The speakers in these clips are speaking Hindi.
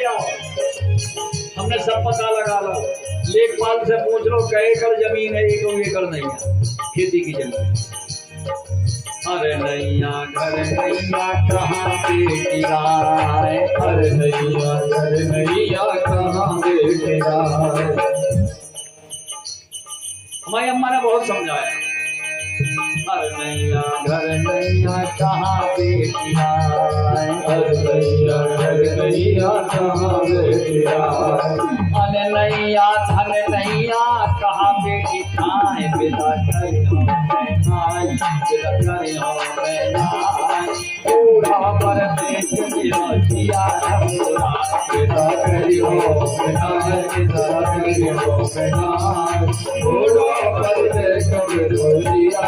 लिया, हमने सब पता लगा लो, लेखपाल से पूछ लो कै एकड़ जमीन है, 1 एकड़ नहीं है खेती की जमीन। अरे नैया घर नैया कहाँ बेटी राय, अरे नैया घर नैया कहाँ बेटी राय। हमारी अम्मा ने बहुत समझाया, अरे नैया घर नैया कहाँ बेटी राय, अरे नैया घर नैया कहाँ बेटी राय। अरे नैया धन नैया कहाँ बेटी खाए, बिदा करे हो नाय, बिदा करे हो नाय। बूढ़ा पर देख लिया जिया हमरा, बिदा करे हो नाय, बिदा करे हो नाय। बूढ़ा पर देख लिया जिया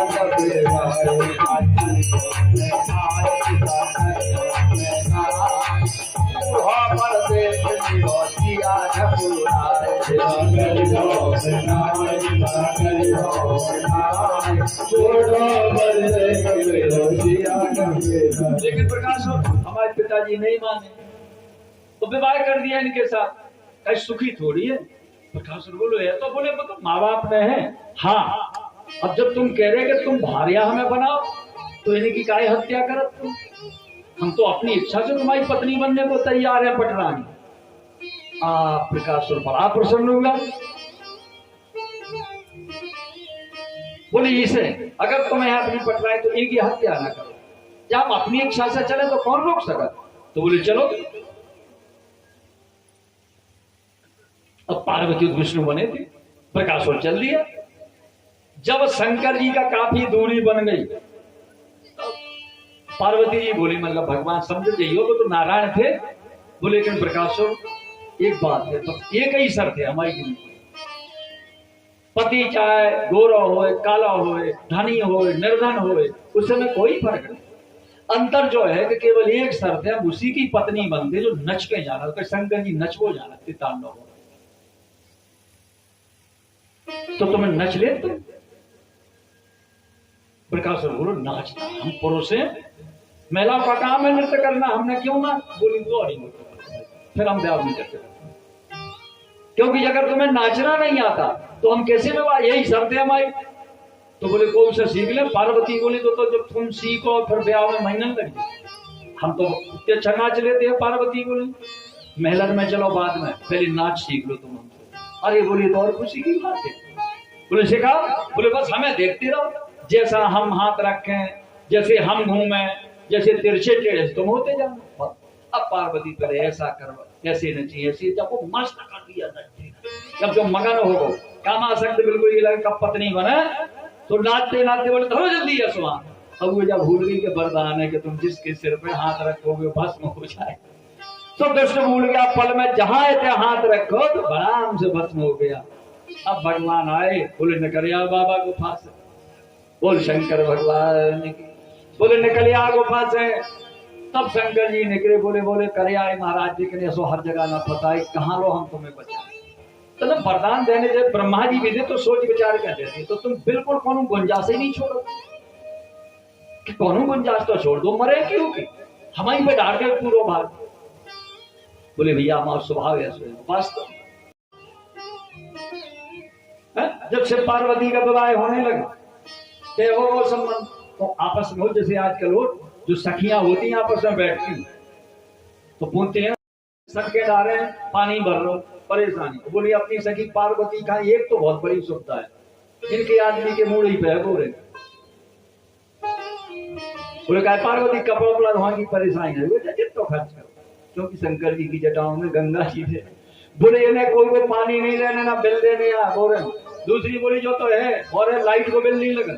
लेकिन प्रकाश हमारे पिताजी नहीं माने तो विवाह कर दिया इनके साथ। कहीं सुखी थोड़ी है। प्रकाश बोलो है तो बोले तो माँ बाप ने है। हाँ, अब जब तुम कह रहे कि तुम भारिया हमें बनाओ तो इनकी काहे हत्या करत तुम? हम तो अपनी इच्छा से तुम्हारी पत्नी बनने को तैयार है पटरानी। प्रकाश बड़ा प्रसन्न हुआ, बोले इसे अगर तुम्हें अपनी पटराए तो इनकी हत्या ना करो, जब हम अपनी इच्छा से चले तो कौन रोक सका? तो बोले चलो। अब पार्वती विष्णु बने थे, प्रकाश और चल दिया। जब शंकर जी का काफी दूरी बन गई, पार्वती जी बोली मतलब भगवान समझ जाइए तो नारायण थे। बोले लेकिन प्रकाश एक बात है, तो एक ही शर्त है हमारी जिंदगी, पति चाहे गोरा होए काला होए धनी होए निर्धन होए उसमें कोई फर्क नहीं। अंतर जो है कि केवल एक शर्त है, हम उसी की पत्नी बनते जो नच के जाना। तो शंकर जी नचवो जाना तांडव हो तो तुम्हें नच ले तुम। प्रकाश बोलो नाचना हम पुरुष हैं, महिलाओं का काम है नृत्य करना, हमने क्यों ना? बोली तो फिर हम ब्याह नहीं करते, क्योंकि अगर तुम्हें नाचना नहीं आता तो हम कैसे विवाह? यही शर्त है हमारी। तो बोले कौन सा सीख ले? पार्वती बोली तो जब तुम सीखो फिर ब्याह में महीना लगे। हम तो इतने अच्छा नाच लेते हैं। पार्वती बोली महलन में चलो बाद में, पहले नाच सीख लो तुम हमसे। अरे बोली तो और खुशी की बात है। बोले सिखाओ? बोले बस हमें देखते रहो, जैसा हम हाथ रखें, जैसे हम घूमें, जैसे तिरछे टेढ़े तुम होते जाओ। अब पार्वती पहले ऐसा करो, ऐसे नची, ऐसे जब वो मस्त कर दिया नची, जब जो मगन हो गो कामासक्त बिल्कुल ये लगे कब पत्नी बने तो नाचते नाचते बोले धरो जल्दी यसवा। अब वो जब भूल गई के वरदान है कि तुम जिसके सिर पे हाथ रखोगे भस्म हो जाए, तो दुष्ट भूल गया पल में जहां हाथ रखो तो आराम से भस्म हो गया। अब भगवान आए, बोले निकलिया बाबा गुफा से। बोल शंकर भगवान की, बोले निकलिया गुफा से। तब शंकर जी निकले, बोले बोले करे आए महाराज जी के सो हर जगह ना पता है कहाँ लो हम तुम्हें बचाए। तो तुम वरदान देने जब ब्रह्मा जी भी दे तो सोच विचार कर देते, तो तुम बिल्कुल कौन गुंजाइश ही नहीं छोड़ो कि कौन गुंजाइश तो छोड़ दो, मरे क्यों की हमारी पे डाल के पूरा भाग। बोले भैया हमारा स्वभाव है वास्तव। जब शिव पार्वती का विवाह होने लगा वो संबंध तो आपस में हो, जैसे आजकल हो जो सखियां होती हैं आपस में बैठती तो पूछते हैं सबके डारे पानी भर लो परेशानी। बोली अपनी सखी पार्वती का एक तो बहुत बड़ी सुविधा है, इनके आदमी के मूड ही पे है बोले। बोले कहा पार्वती कपड़ा उपड़ा धोने की परेशानी है, तो खर्च करो क्योंकि शंकर जी की जटाओं में गंगा जी थे। बोले इन्हें कोई को पानी नहीं देने ना बिल देने या बोले। दूसरी बोली जो तो है और लाइट को बिल नहीं लगा,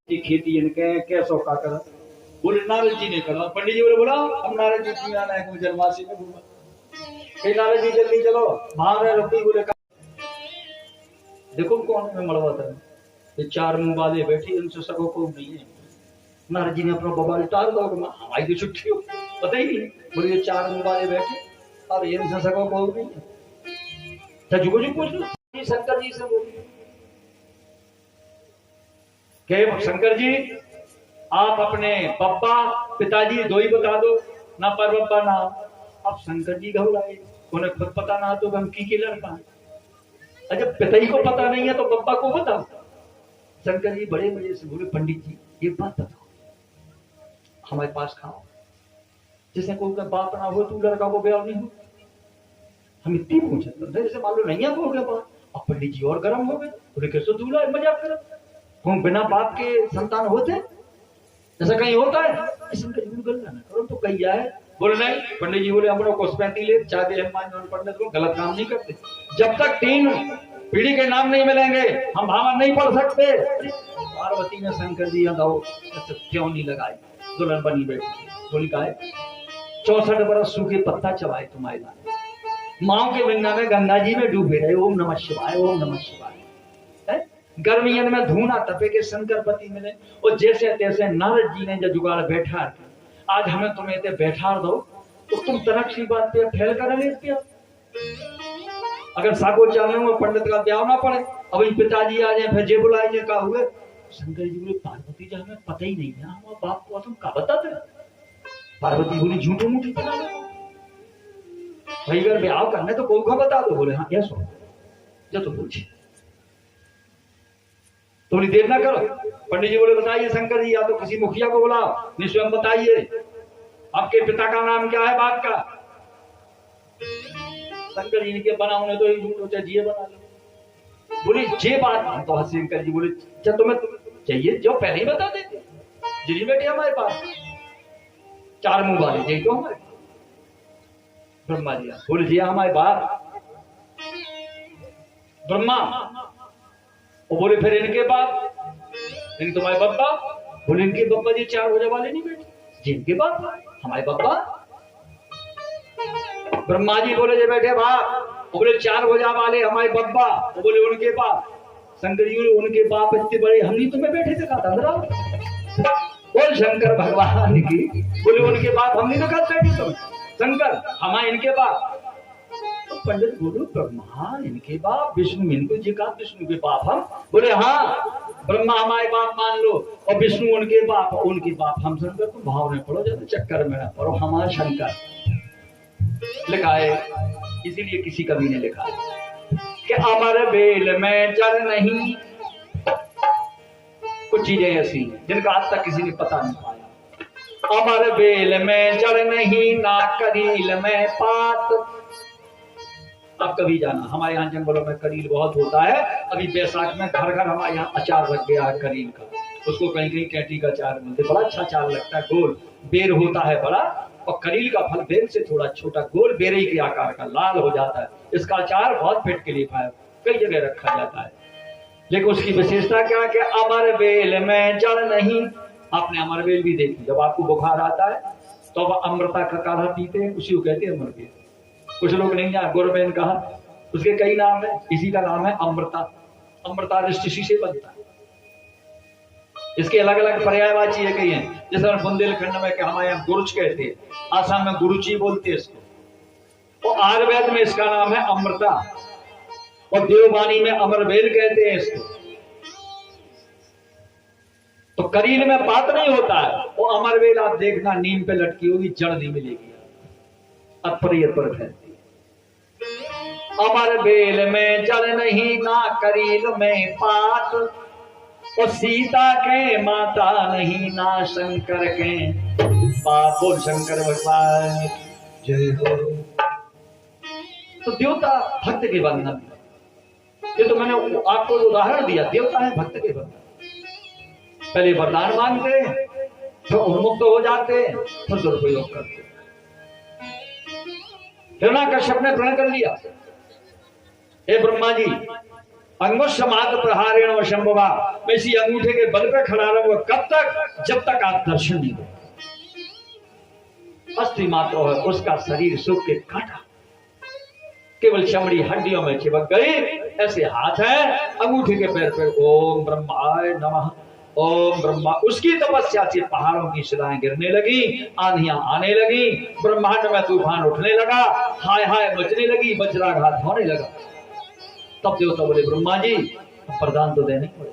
खेती इनके कैसो का करा। बोले नारद जी ने करा। पंडित जी बोले बोला हम नारद जी की आना है जनवासी में घूमा। कहीं नारद जी जल्दी चलो भाग रहे रुकी। बोले देखो कौन में मड़वा था, ये 4 मुंह वाले बैठी इनसे सको को नहीं है। नारद जी ने अपना बबाल टाल दो, हमारी की छुट्टी हो पता ही नहीं। बोले ये 4 मुंह वाले बैठे और इनसे सको को नहीं है। तजुगो जी पूछ लो शंकर जी से बोलिए शंकर जी आप अपने पप्पा पिताजी दो ही बता दो। ना परबप्पा ना। अब शंकर जी घबराए, उन्हें खुद पता ना तो हम की लड़का है। जब पिता ही को पता नहीं है तो बप्पा को बताओ। शंकर जी बड़े मजे से बोले, पंडित जी एक बात बताओ, हमारे पास खाओ, जैसे कोई का बाप ना हो तू लड़का को ब्याह नहीं हो। हम इतनी पूछे जैसे मान लो नहीं है हो गया बात। अब पंडित जी और गर्म हो गए, बोले कैसे दूल्हा मजाक करो, तुम बिना बाप के संतान होते जैसा कहीं होता है? शंकर जी गलत ना करो तो कही जाए। बोले नहीं। पंडित जी बोले हम लोग कोसपैती ले चाहते हम पंडित को गलत काम नहीं करते। जब तक 3 पीढ़ी के नाम नहीं मिलेंगे हम भावन नहीं पढ़ सकते। पार्वती ने शंकर जी क्यों नहीं लगाई, दुल्हन बनी बैठी। बोली का 64 बरस सूखे पत्ता चबाए तुम्हारे लाए, माओ के गंगा में गंगा जी में डूबे रहे, ओम नमः शिवाय ओम नमः शिवाय। गर्मियन में धूना तपे के शंकर पति मिले, और जैसे तैसे नारद जी ने जो जुगाड़ बैठा, आज हमें तुम्हें इतने बैठा दो तो तुम तनक सी बात पे फैल कर लेते। अगर साको चालने में पंडित का ब्याह ना पड़े, अब पिताजी आ जाए फिर जे बुलाइए का हुए। शंकर जी बोले पार्वती जी हमें पता ही नहीं है, हम बाप को तुम का बताते। पार्वती बोली झूठे मूठे बता दो भाई, अगर ब्याह करने तो कोई का बता दो। बोले हाँ क्या सुनो जो तो पूछे, थोड़ी देर ना करो। पंडित जी बोले बताइए शंकर जी, या तो किसी मुखिया को बुलाओ, नहीं स्वयं बताइए आपके पिता का नाम क्या है, बाप का। शंकर जी ने बना उन्हें तो ही झूठ होता जिये बना लो। बोली जे बात हम तो शंकर जी बोले जब तुम्हें चाहिए जो पहले ही बता देते, जी बेटे हमारे पास 4 मुंह वाले जी तो हमारे ब्रह्मा जी बोले जी हमारे बाप ब्रह्मा। वो बोले फिर इनके बाप, इन तुम्हारे बब्बा। बोले इनके बब्बा जी 4 भुजा वाले नहीं बेटे, जिनके बाप हमारे बब्बा। ब्रह्मा जी बोले जे बैठे बाप, बोले 4 भुजा वाले हमारे बब्बा। वो बोले उनके बाप। शंकर जी बोले उनके बाप इतने बड़े हम नहीं तुम्हें बैठे थे कहा था। बोल शंकर भगवान की। बोले उनके बाप हम नहीं तो कहा बैठे तुम। शंकर हमारे इनके बाप। तो पंडित बोलो ब्रह्मा इनके बाप, विष्णु इनको जी कहा विष्णु के बाप हम। बोले हाँ ब्रह्मा हमारे बाप मान लो और विष्णु उनके बाप, उनके बाप हम। शंकर तुम भाव में पढ़ो, ज्यादा चक्कर में ना पढ़ो। हमारा शंकर लिखा है, इसीलिए किसी कवि ने लिखा कि अमर बेल में जड़ नहीं। कुछ चीजें ऐसी जिनका आज तक किसी ने पता नहीं पाया। अमर बेल में जड़ नहीं, ना करील में पात। अब कभी जाना हमारे यहाँ जंगलों में करील बहुत होता है। अभी बैसाख में घर घर हमारे यहाँ अचार रख गया है करील का, उसको कहीं कहीं कैटी का अचार मिलते, बड़ा अच्छा अचार लगता है। गोल बेर होता है बड़ा, और करील का फल बेर से थोड़ा छोटा, गोल बेरे के आकार का, लाल हो जाता है। इसका अचार बहुत पेट के लिए खाया, कई जगह रखा जाता है। लेकिन उसकी विशेषता क्या है? अमर बेल में जड़ नहीं। आपने अमर बेल भी देखी, जब आपको बुखार आता है तो अमृता का काढ़ा पीते हैं, उसी को कहते हैं अमर बेल। कुछ लोग नहीं जान, गुरबेन कहा, उसके कई नाम है, इसी का नाम है अमृता। अमृता इसी से बनता है। इसके अलग अलग पर्यायवाची है कई हैं, जैसे बुंदेलखंड में हमारे यहाँ गुरुच कहते हैं, आसाम में गुरुची बोलते हैं इसको, और आयुर्वेद में इसका नाम है अमृता, और देववाणी में अमरबेल कहते हैं इसको। तो करील में पात नहीं होता है, वो अमरबेल आप देखना नीम पे लटकी होगी, जड़ नहीं मिलेगी, पर फैलती। अमर बेल में जड़ नहीं, ना करील में पात। और सीता के माता नहीं, ना शंकर के बाप। बोल शंकर भगवान जय हो। तो देवता भक्त के बंधन, ये तो मैंने आपको उदाहरण दिया, देवता है भक्त के बंधन। पहले वरदान मांगते, फिर उन्मुक्त हो जाते, फिर दुरुपयोग करते। हिरण्याकश्यप ने प्रण कर लिया, हे ब्रह्मा जी अंगुष्ठ मात्र प्रहारेण वशंभवा, मैं इसी अंगूठे के बल पे खड़ा रहूंगा। कब तक? जब तक आप दर्शन नहीं दो। अस्थि मात्र है, उसका शरीर सूख के काटा, केवल चमड़ी हड्डियों में चिपक गई। ऐसे हाथ है, अंगूठे के पैर पे ओम ब्रह्माय नमः, ओम ब्रह्मा। उसकी तपस्या से पहाड़ों की शिलाएं गिरने लगी, आंधियां आने लगी, ब्रह्मांड में तूफान उठने लगा, हाय हाय मचने लगी, वज्राघात होने लगा। तब देवता बोले ब्रह्मा जी प्रदान तो देने पड़े।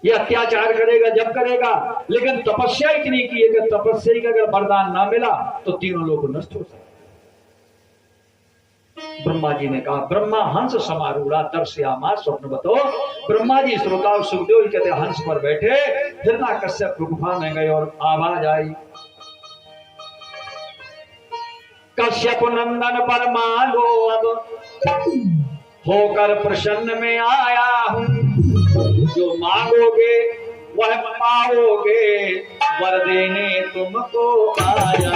ये अत्याचार करेगा जब करेगा, लेकिन तपस्या इतनी की है कि तपस्या का अगर वरदान ना मिला तो तीनों लोग नष्ट हो सकते। ब्रह्मा जी ने कहा, ब्रह्मा हंस समारूढ़ा दर्शयामा स्वप्न बतो। ब्रह्मा जी श्रोता और सुखदेव कहते हंस पर बैठे, हिरणा कश्यप गुफा में गए और आवाज आई, कश्यप नंदन पर मांगो अब, होकर प्रसन्न में आया हूं, जो मांगोगे वह पाओगे, वर देने तुमको आया।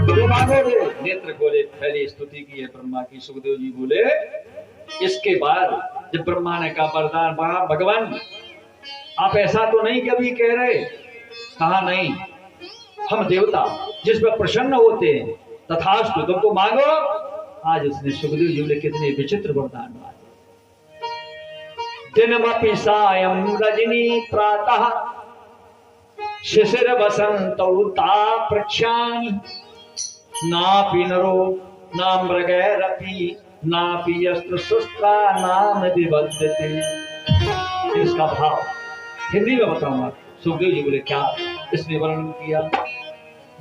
जो मांगोगे। नेत्र खोले, पहले स्तुति की है ब्रह्मा की। सुखदेव जी बोले, इसके बाद जब ब्रह्मा ने कहा वरदान, भगवान आप ऐसा तो नहीं कभी कह रहे? कहा नहीं, हम देवता जिस पर प्रसन्न होते हैं तथास्तु, तुमको मांगो। आज उसने सुखदेव जी बोले कितने विचित्र वरदान मांगे। दिनमपि सायं रजनी प्रातः, शिशिर वसंतौता प्रक्षामि, नापि नरो न मृगैरपि, नापि अस्त्र शस्त्रा नाम विबध्यते। इसका भाव हिंदी में बताऊंगा। सुखदेव जी बोले क्या? इसने वर्णन किया,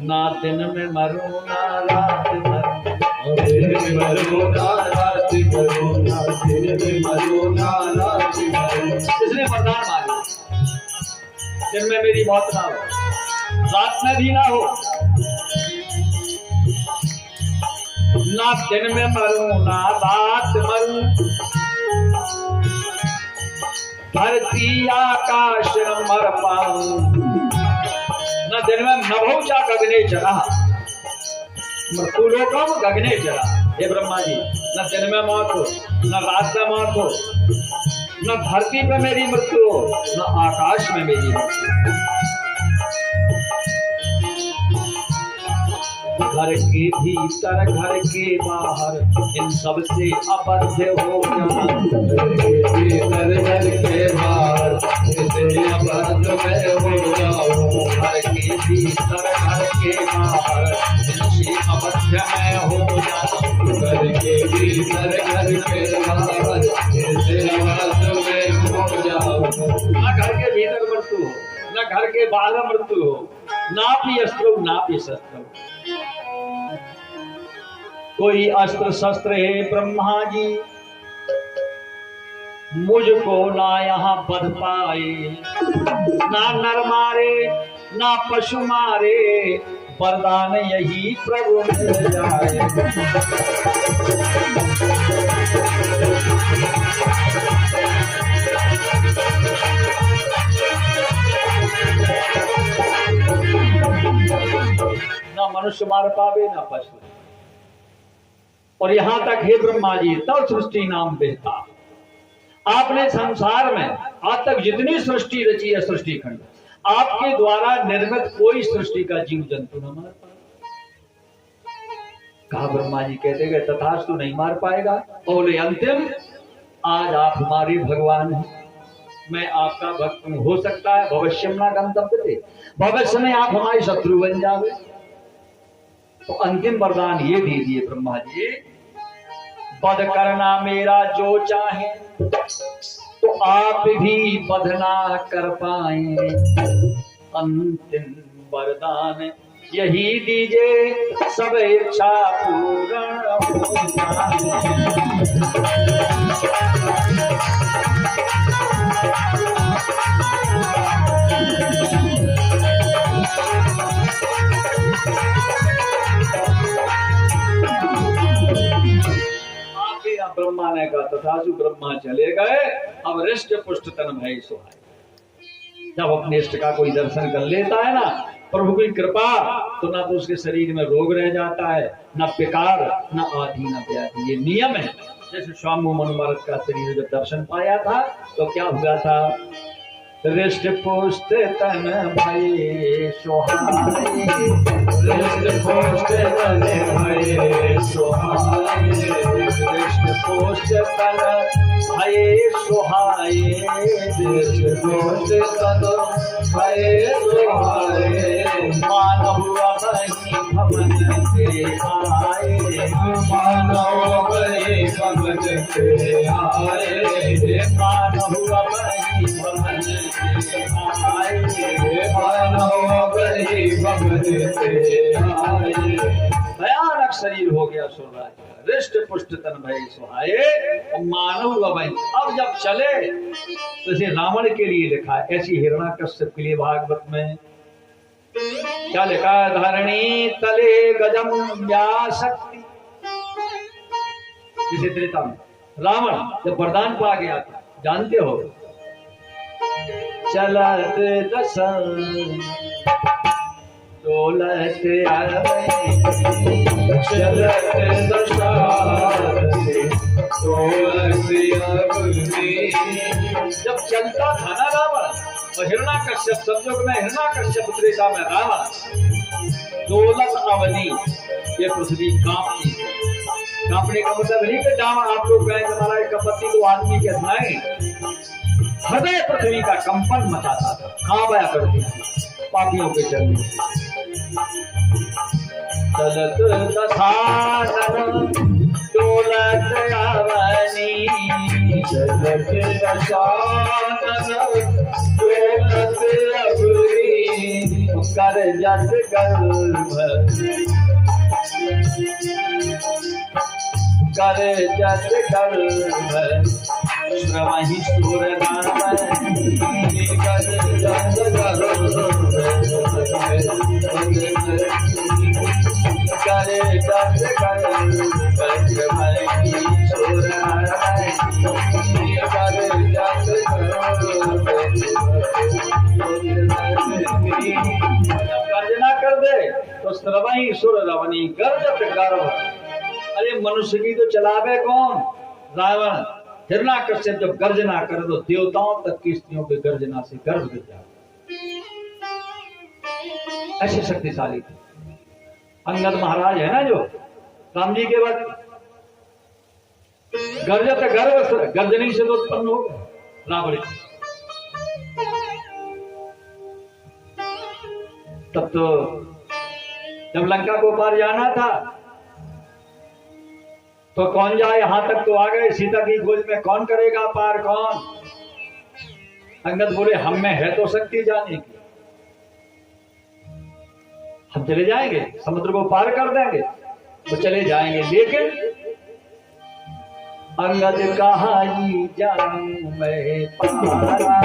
ना दिन में मरो ना रात मरो, दिन में मरो ना रात मरो, ना दिन में मरो ना रात मरो। इसने वरदान मांगा, दिन में मेरी मौत ना हो, रात में भी ना हो, ना दिन में मरूं ना रात मरूं, धरती आकाश न मर पाऊं, न दिन में नभौचा गगने चला, मृत्युलोकम गगने चला। हे ब्रह्मा जी, न दिन में मौत हो, न रात में मौत हो, न धरती पे मेरी मृत्यु हो, न आकाश में मेरी मृत्यु। घर के भीतर घर के बाहर इन सब से अबद्ध हो जाओ, घर के भीतर घर के बाहर इनसे अबद्ध हो जाओ, घर के भीतर घर के बाहर इनसे अबद्ध में हो जाओ, घर के भीतर घर के बाहर इनसे अबद्ध में हो जाओ। न घर के भीतर मृत्यु हो, न घर के बाहर मृत्यु हो, ना भी अस्त्र ना भी शस्त्र। कोई अस्त्र शस्त्र है ब्रह्मा जी मुझको ना यहाँ बध पाए, ना नर मारे ना पशु मारे, वरदान यही प्रभु मिल जाए। ना मनुष्य मार पावे ना पशु। और यहां तक हे ब्रह्मा जी, तब सृष्टि नाम बेहता। आपने संसार में आज तक जितनी सृष्टि रची है, सृष्टि खंड, आपके द्वारा निर्मित कोई सृष्टि का जीव जंतु न मार पाए। कहा ब्रह्मा जी, कहते गए तथास्तु, नहीं मार पाएगा। बोले अंतिम, आज आप हमारे भगवान हैं, मैं आपका भक्त हूं। हो सकता है भविष्य में गंतव्य, भविष्य में आप हमारे शत्रु बन जावे। तो अंतिम वरदान ये दीजिए ब्रह्मा जी, वध करना मेरा जो चाहे तो आप भी वध ना कर पाए। अंतिम वरदान यही दीजिए, सब इच्छा पूर्ण हो जाए। ब्रह्मा ने कहा तथास्तु। ब्रह्मा चले गए। अब रिष्ट पुष्ट तन भय सुहाए। जब अपने इष्ट का कोई दर्शन कर लेता है ना, प्रभु की कृपा, तो ना तो उसके शरीर में रोग रह जाता है, न विकार, न आदि, न व्याधि। ये नियम है। जैसे स्वामी मनु महाराज का शरीर जब दर्शन पाया था तो क्या हुआ था? रिष्ट पुष्ट तन भय सुहाए, रिष्ट पुष्ट तन भय सुहाए, रिष्ट पुष्ट तन भय भये सुहाए, देश दोष तन भये सुहाए, मानव अभय भवन से आए, मानव अभय भवन से आए, मानव अभय भवन से आए, मानव अभय भवन से आए। भयानक शरीर हो गया सुरराज का, रिष्ट पुष्ट तन भय सुहाए, मानव अभय। अब जब चले तो इसे रावण के लिए लिखा है, ऐसी हिरण्याकश्यप के लिए भागवत में क्या लिखा है? धरणी तले गजम व्याशक्ति। इसे त्रेता में रावण जब वरदान पा गया था, जानते हो, चलत दसन डोलत चलत जब चलता था ना रावण, और हिरण्याकश्यप संयोग में हिरण्याकश्यप त्रेता में रावण, डोलत अवनी, ये पृथ्वी कांपती। कांपने का मतलब नहीं कि जावा आप लोग गए हमारा एक आपत्ति तो आदमी के सुनाए, हृदय पृथ्वी का कंपन मचाता था, कांपया करती थी पापियों के चलने। चलत दशानन डोलत अवनी, चलत दशानन डोलत अवनी, कर जस गर्भ कर जस गर्भ श्रवहि सुर नाम, कर जस गर्भ करे जस गर्भ श्रवहि सुर नाम, कर जस गर्जना कर दे तो श्रवहि सुर रवनी, गर्जत गर्भ। अरे मनुष्य की तो चलावे कौन? रावण। हिरण्याकश्यप जब गर्जना करे तो देवताओं तक की स्त्रियों के गर्जना से गर्भ गिर जाता, ऐसे शक्तिशाली थे। अंगद महाराज है ना जो राम जी के वक्त, गर्जत गर्भ गर्जनी से तो उत्पन्न हो रावण। तब तो जब लंका को पार जाना था तो कौन जाए, यहां तक तो आ गए, सीता की खोज में कौन करेगा पार, कौन? अंगद बोले हम में है तो शक्ति जाने की, हम चले जाएंगे, समुद्र को पार कर देंगे तो चले जाएंगे, लेकिन अंगद कहाँ जाऊं मैं पारा,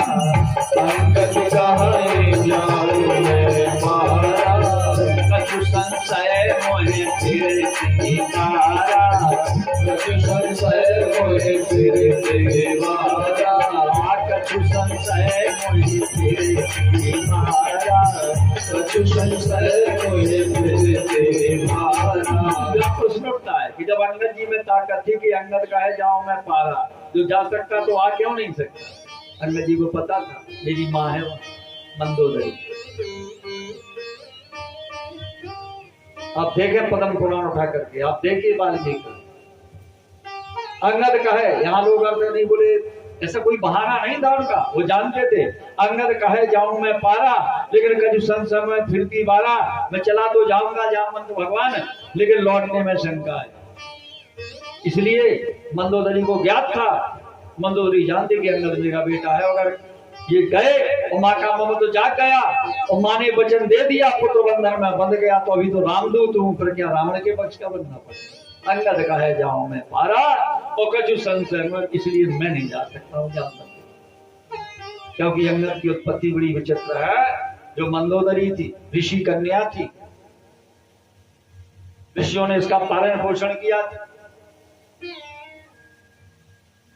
अंगद कहाँ जाऊं मैं पारा, कछु संशय मोहे फिर सितारा, कछु संशय मोहे फिर सितारा, कछु संशय मोहे फिर सितारा, कछु संशय मोहे फिर सितारा। प्रश्न उठता है कि जब अंगद जी में ताकत थी कि अंगद कहे जाओ मैं पारा, जो जा सकता तो आ क्यों नहीं सकता? अंगद जी को पता था मेरी माँ है मंदोदरी। आप देखें पद्म पुराण उठा करके, आप देखिए वाल्मीकि। अंगद कहे, यहाँ लोग अर्थ नहीं बोले, ऐसा कोई बहाना नहीं था उनका, वो जानते थे। अंगद कहे जाऊं मैं पारा, लेकिन कभी संशय में फिरती बारा, मैं चला तो जाऊंगा जामवंत भगवान, लेकिन लौटने में शंका है। इसलिए मंदोदरी को ज्ञात था, मंदोदरी जानती कि अंगद मेरा बेटा है, अगर ये गए और माँ का मम तो जाग गया और माँ ने वचन दे दिया पुत्र बंधन में बंध गया, तो अभी तो रामदूत हूं, फिर क्या रावण के पक्ष का बनना पड़ेगा। अंगद कहे जाऊं मैं पारा और कछु संशय में, इसलिए मैं नहीं जा सकता हूँ, जा सकता, क्योंकि अंगद की उत्पत्ति बड़ी विचित्र है। जो मंदोदरी थी ऋषि कन्या थी, ऋषियों ने इसका पालन पोषण किया था,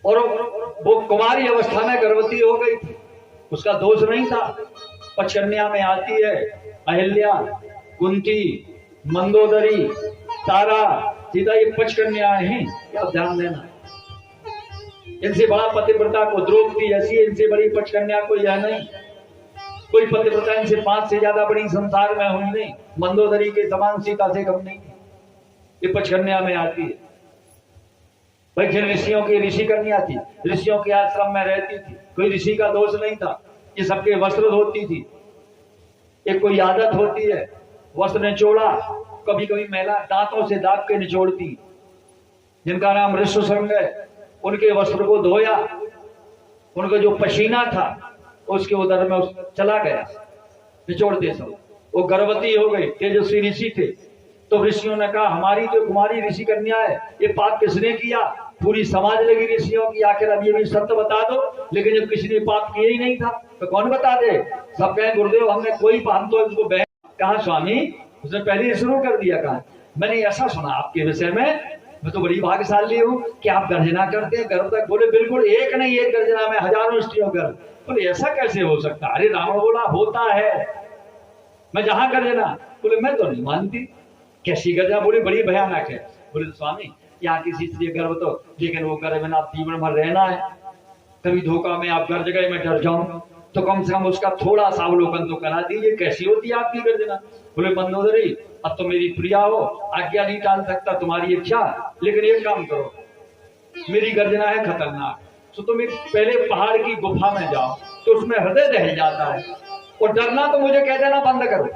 और वो कुमारी अवस्था में गर्भवती हो गई थी, उसका दोष नहीं था। पचकन्या में आती है अहिल्या, कुंती, मंदोदरी, तारा, सीता, ये पचकन्याएं हैं, क्या ध्यान देना। इनसे बड़ा पतिव्रता को द्रौपदी जैसी, इनसे बड़ी पचकन्या कोई है नहीं, कोई पतिव्रता इनसे 5 से ज्यादा बड़ी संसार में हुई नहीं, मंदोदरी के समान सीता से कम नहीं, ये पचकन्या में आती है। भाई जिन ऋषियों की ऋषि कन्या थी, ऋषियों के आश्रम में रहती थी, कोई ऋषि का दोष नहीं था। ये सबके वस्त्र धोती थी। एक कोई आदत होती है, वस्त्र निचोड़ा, कभी कभी महिला दांतों से दाब के निचोड़ती। जिनका नाम ऋषिशृंग है, उनके वस्त्र को धोया, उनका जो पसीना था उसके उदर में चला गया, निचोड़ते सब। वो गर्भवती हो गई, तेजस्वी ऋषि थे। तो ऋषियों ने कहा हमारी जो कुमारी ऋषि कन्या है, ये पाप किसने किया? पूरी समाज लगी ऋषियों की, आखिर अब ये भी सत्य बता दो। लेकिन जब किसी ने पाप किया ही नहीं था तो कौन बता दे? सब कहें गुरुदेव हमने कोई पाप, तो इसको बहन। कहा स्वामी उसने पहले ही शुरू कर दिया। कहा मैंने ऐसा सुना आपके विषय में, मैं तो बड़ी भाग्यशाली हूँ कि आप गर्जना करते हैं गर्भ तक। बोले बिल्कुल, एक नहीं एक गर्जना में हजारों स्त्रियों गर्भ। बोले ऐसा कैसे हो सकता? अरे रावण बोला होता है, मैं जहां गर्जना। बोले मैं तो नहीं मानती। कैसी गर्जना? बोले बड़ी भयानक है। बोले तो स्वामी यहाँ किसी स्त्री गर्भ तो, लेकिन वो गर्भ में आप जीवन भर रहना है। कभी धोखा में आप गर्ज गए, मैं डर जाऊं, तो कम से कम उसका थोड़ा सा अवलोकन तो करा दीजिए, कैसी होती है आपकी गर्जना। बोले मंदोदरी अब तो मेरी प्रिया हो, आज्ञा नहीं टाल सकता, तुम्हारी इच्छा, लेकिन एक काम करो, मेरी गर्जना है खतरनाक, तो तुम पहले पहाड़ की गुफा में जाओ, तो उसमें हृदय दहल जाता है, और डरना तो मुझे कह देना बंद करो।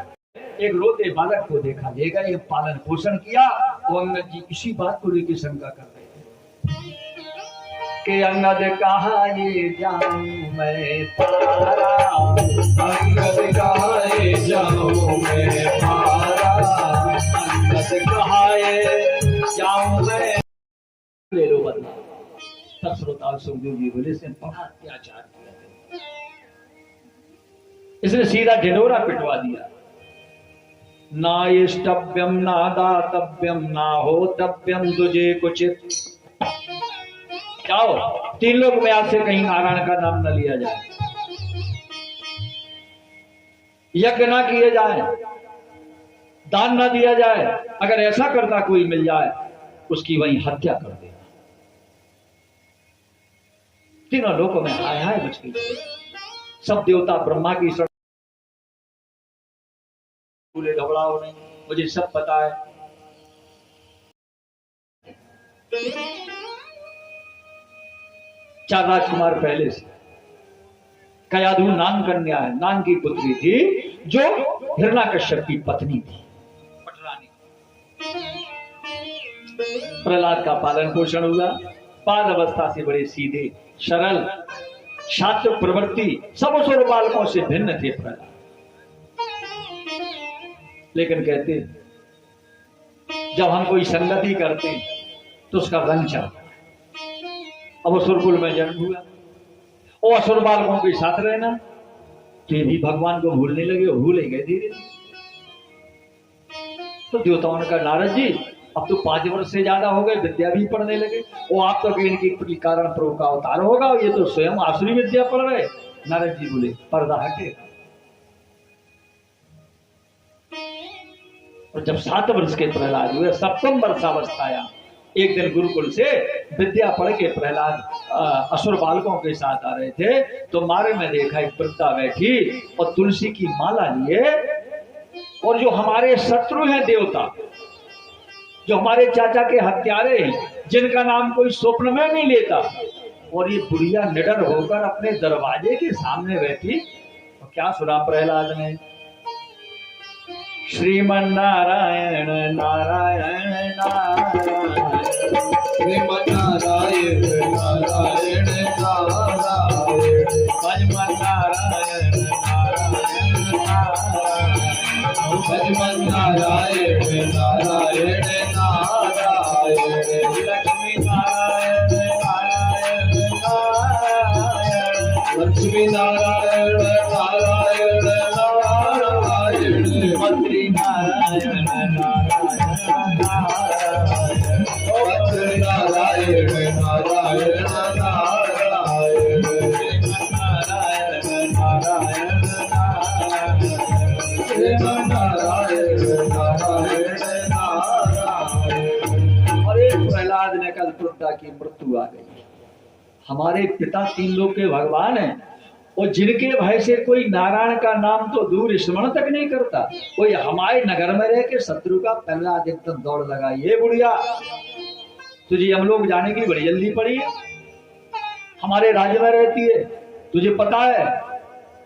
एक रोते बालक को देखा, लेगा ये पालन पोषण किया। और अंगद जी इसी बात को लेकर शंका कर रहे थे कि अंगद कहा ये जाऊं मैं पारा, अंगद कहा ये जाऊं मैं पारा, अंगद कहा ये जाऊं मैं। ले लो बदला। तब श्रोता सुखदेव जी बोले इसने बड़ा अत्याचार किया, इसने सीधा ढिंढोरा पिटवा दिया। ना इष्टव्यम ना दातव्यम ना होतव्यम तुझे कुचित। जाओ 3 लोग में आज से कहीं नारायण का नाम न लिया जाए, यज्ञ ना किए जाए, दान ना दिया जाए। अगर ऐसा करता कोई मिल जाए उसकी वहीं हत्या कर देना। तीनों लोगों में हाय हाय मच गई। सब देवता ब्रह्मा की शरण, बोले घबराओ नहीं, मुझे सब पता है। चार राजकुमार पहले से, कयाधु नान कन्या है, नान की पुत्री थी जो हिरण्याकश्यप की पत्नी थी, पटरानी। प्रहलाद का पालन पोषण हुआ। बाल अवस्था से बड़े सीधे सरल छात्र प्रवृत्ति, सब असुर बालकों से भिन्न थे प्रहलाद। लेकिन कहते जब हम कोई संगति करते तो उसका रंग चढ़ता। अब असुरकुल में जन्म हुआ और असुर बालकों के साथ रहना, तो ये भी भगवान को भूलने लगे, भूले गए धीरे धीरे। तो देवताओं ने कहा नारद जी अब तो 5 वर्ष से ज्यादा हो गए, विद्या भी पढ़ने लगे, और आप तो इनकी कारण प्रभु का अवतार होगा, ये तो स्वयं आसुरी विद्या पढ़ रहे। नारद जी बोले पर्दा हटे। और जब 7 वर्ष के प्रहलाद हुए, 7वें वर्षावस्था आया, एक दिन गुरुकुल से विद्या पढ़ के प्रहलाद असुर बालकों के साथ आ रहे थे, तो मारे में देखा एक वृद्धा बैठी और तुलसी की माला लिए, और जो हमारे शत्रु हैं देवता, जो हमारे चाचा के हत्यारे हैं, जिनका नाम कोई स्वप्न में नहीं लेता, और ये बुढ़िया निडर होकर अपने दरवाजे के सामने बैठी। तो क्या सुना प्रहलाद ने? श्रीमन नारायण नारायण नारायण, श्रीमन नारायण नारायण नारायण, भजमन नारायण नारायण नारायण, भजमन नारायण नारायण नारायण, लक्ष्मी नारायण नारायण नारायण, लक्ष्मी नारायण नारायण नारायण, मंत्री नारायण नारायण नारायण, मंत्री नारायण नारायण नारायण, नारायण नारायण नारायण, नारायण नारायण। और एक प्रहलाद ने कल वृद्धा की मृत्यु आ गई। हमारे पिता 3 लोग के भगवान हैं, और जिनके भय से कोई नारायण का नाम तो दूर स्मरण तक नहीं करता, कोई हमारे नगर में रह के शत्रु का प्रहलाद एकदम दौड़ लगा। ये बुढ़िया तुझे हम लोग जाने की बड़ी जल्दी पड़ी है, हमारे राज्य में रहती है, तुझे पता है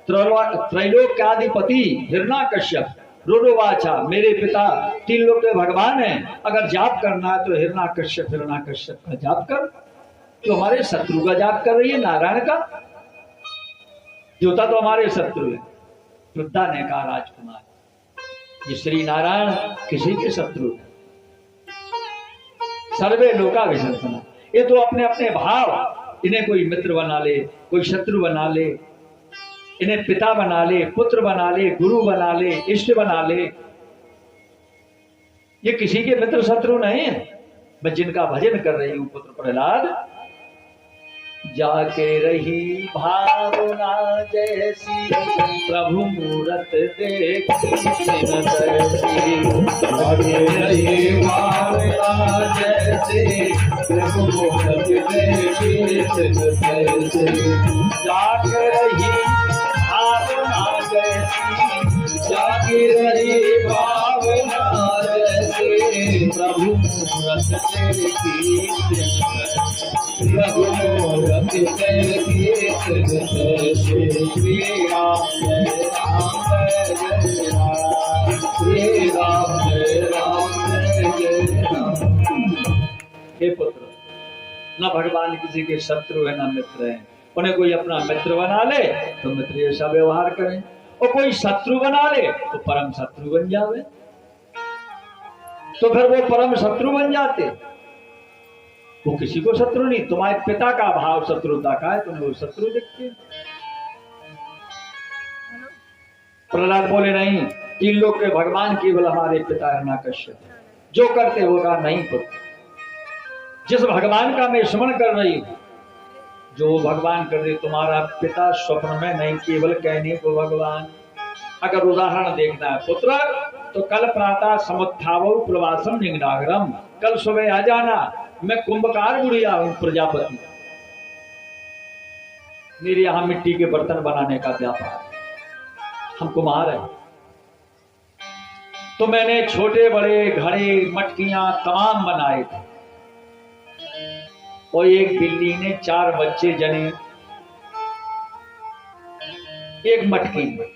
त्रैलोक के अधिपति हिरण्यकश्यप रोडोवाचा मेरे पिता 3 लोक के भगवान हैं, अगर जाप करना है तो हिरण्यकश्यप का जाप कर। तो हमारे शत्रु का जाप कर रही है, नारायण का, जोता तो हमारे शत्रु है। वृद्धा ने कहा राजकुमार ये श्री नारायण किसी के शत्रु है, सर्वे लोका विशंसना, ये तो अपने अपने भाव, इन्हें कोई मित्र बना ले, कोई शत्रु बना ले, इन्हें पिता बना ले, पुत्र बना ले, गुरु बना ले, इष्ट बना ले, ये किसी के मित्र शत्रु नहीं है। मैं जिनका भजन कर रही हूं पुत्र प्रहलाद, जाके रही भावना जैसी प्रभु मूरत देखी जाके रही भावना जैसे प्रभु मूरत देखी, जाके रही भावना जैसी, जाके रही भावना जैसे प्रभु मूरत देखी, प्रभु मूरत देखी, श्री राम जय राम जय राम, श्री राम जय राम जय राम। हे पुत्र, न भगवान किसी के शत्रु है न मित्र है, उन्हें कोई अपना मित्र बना ले तो मित्र जैसा व्यवहार करें, और कोई शत्रु बना ले तो परम शत्रु बन जावे, तो फिर वो परम शत्रु बन जाते। वो किसी को शत्रु नहीं, तुम्हारे पिता का भाव शत्रुता का है, तुम्हें वो शत्रु दिखते। प्रहलाद बोले नहीं, 3 लोक के भगवान केवल हमारे पिता हिरण्यकश्यप, जो करते होगा नहीं पुत्र, जिस भगवान का मैं स्मरण कर रही हूं, जो भगवान कर रही, तुम्हारा पिता स्वप्न में नहीं, केवल कहने को भगवान। अगर उदाहरण देखना है पुत्र तो कल प्रातः समुत्थावो प्रवासम निगनागरम, कल सुबह आ जाना, मैं कुंभकार बुढ़िया हूं प्रजापति, मेरे यहां मिट्टी के बर्तन बनाने का व्यापार, हम कुम्हार हैं। तो मैंने छोटे बड़े घड़े मटकियां तमाम बनाए थे, और एक बिल्ली ने 4 बच्चे जने एक मटकी में,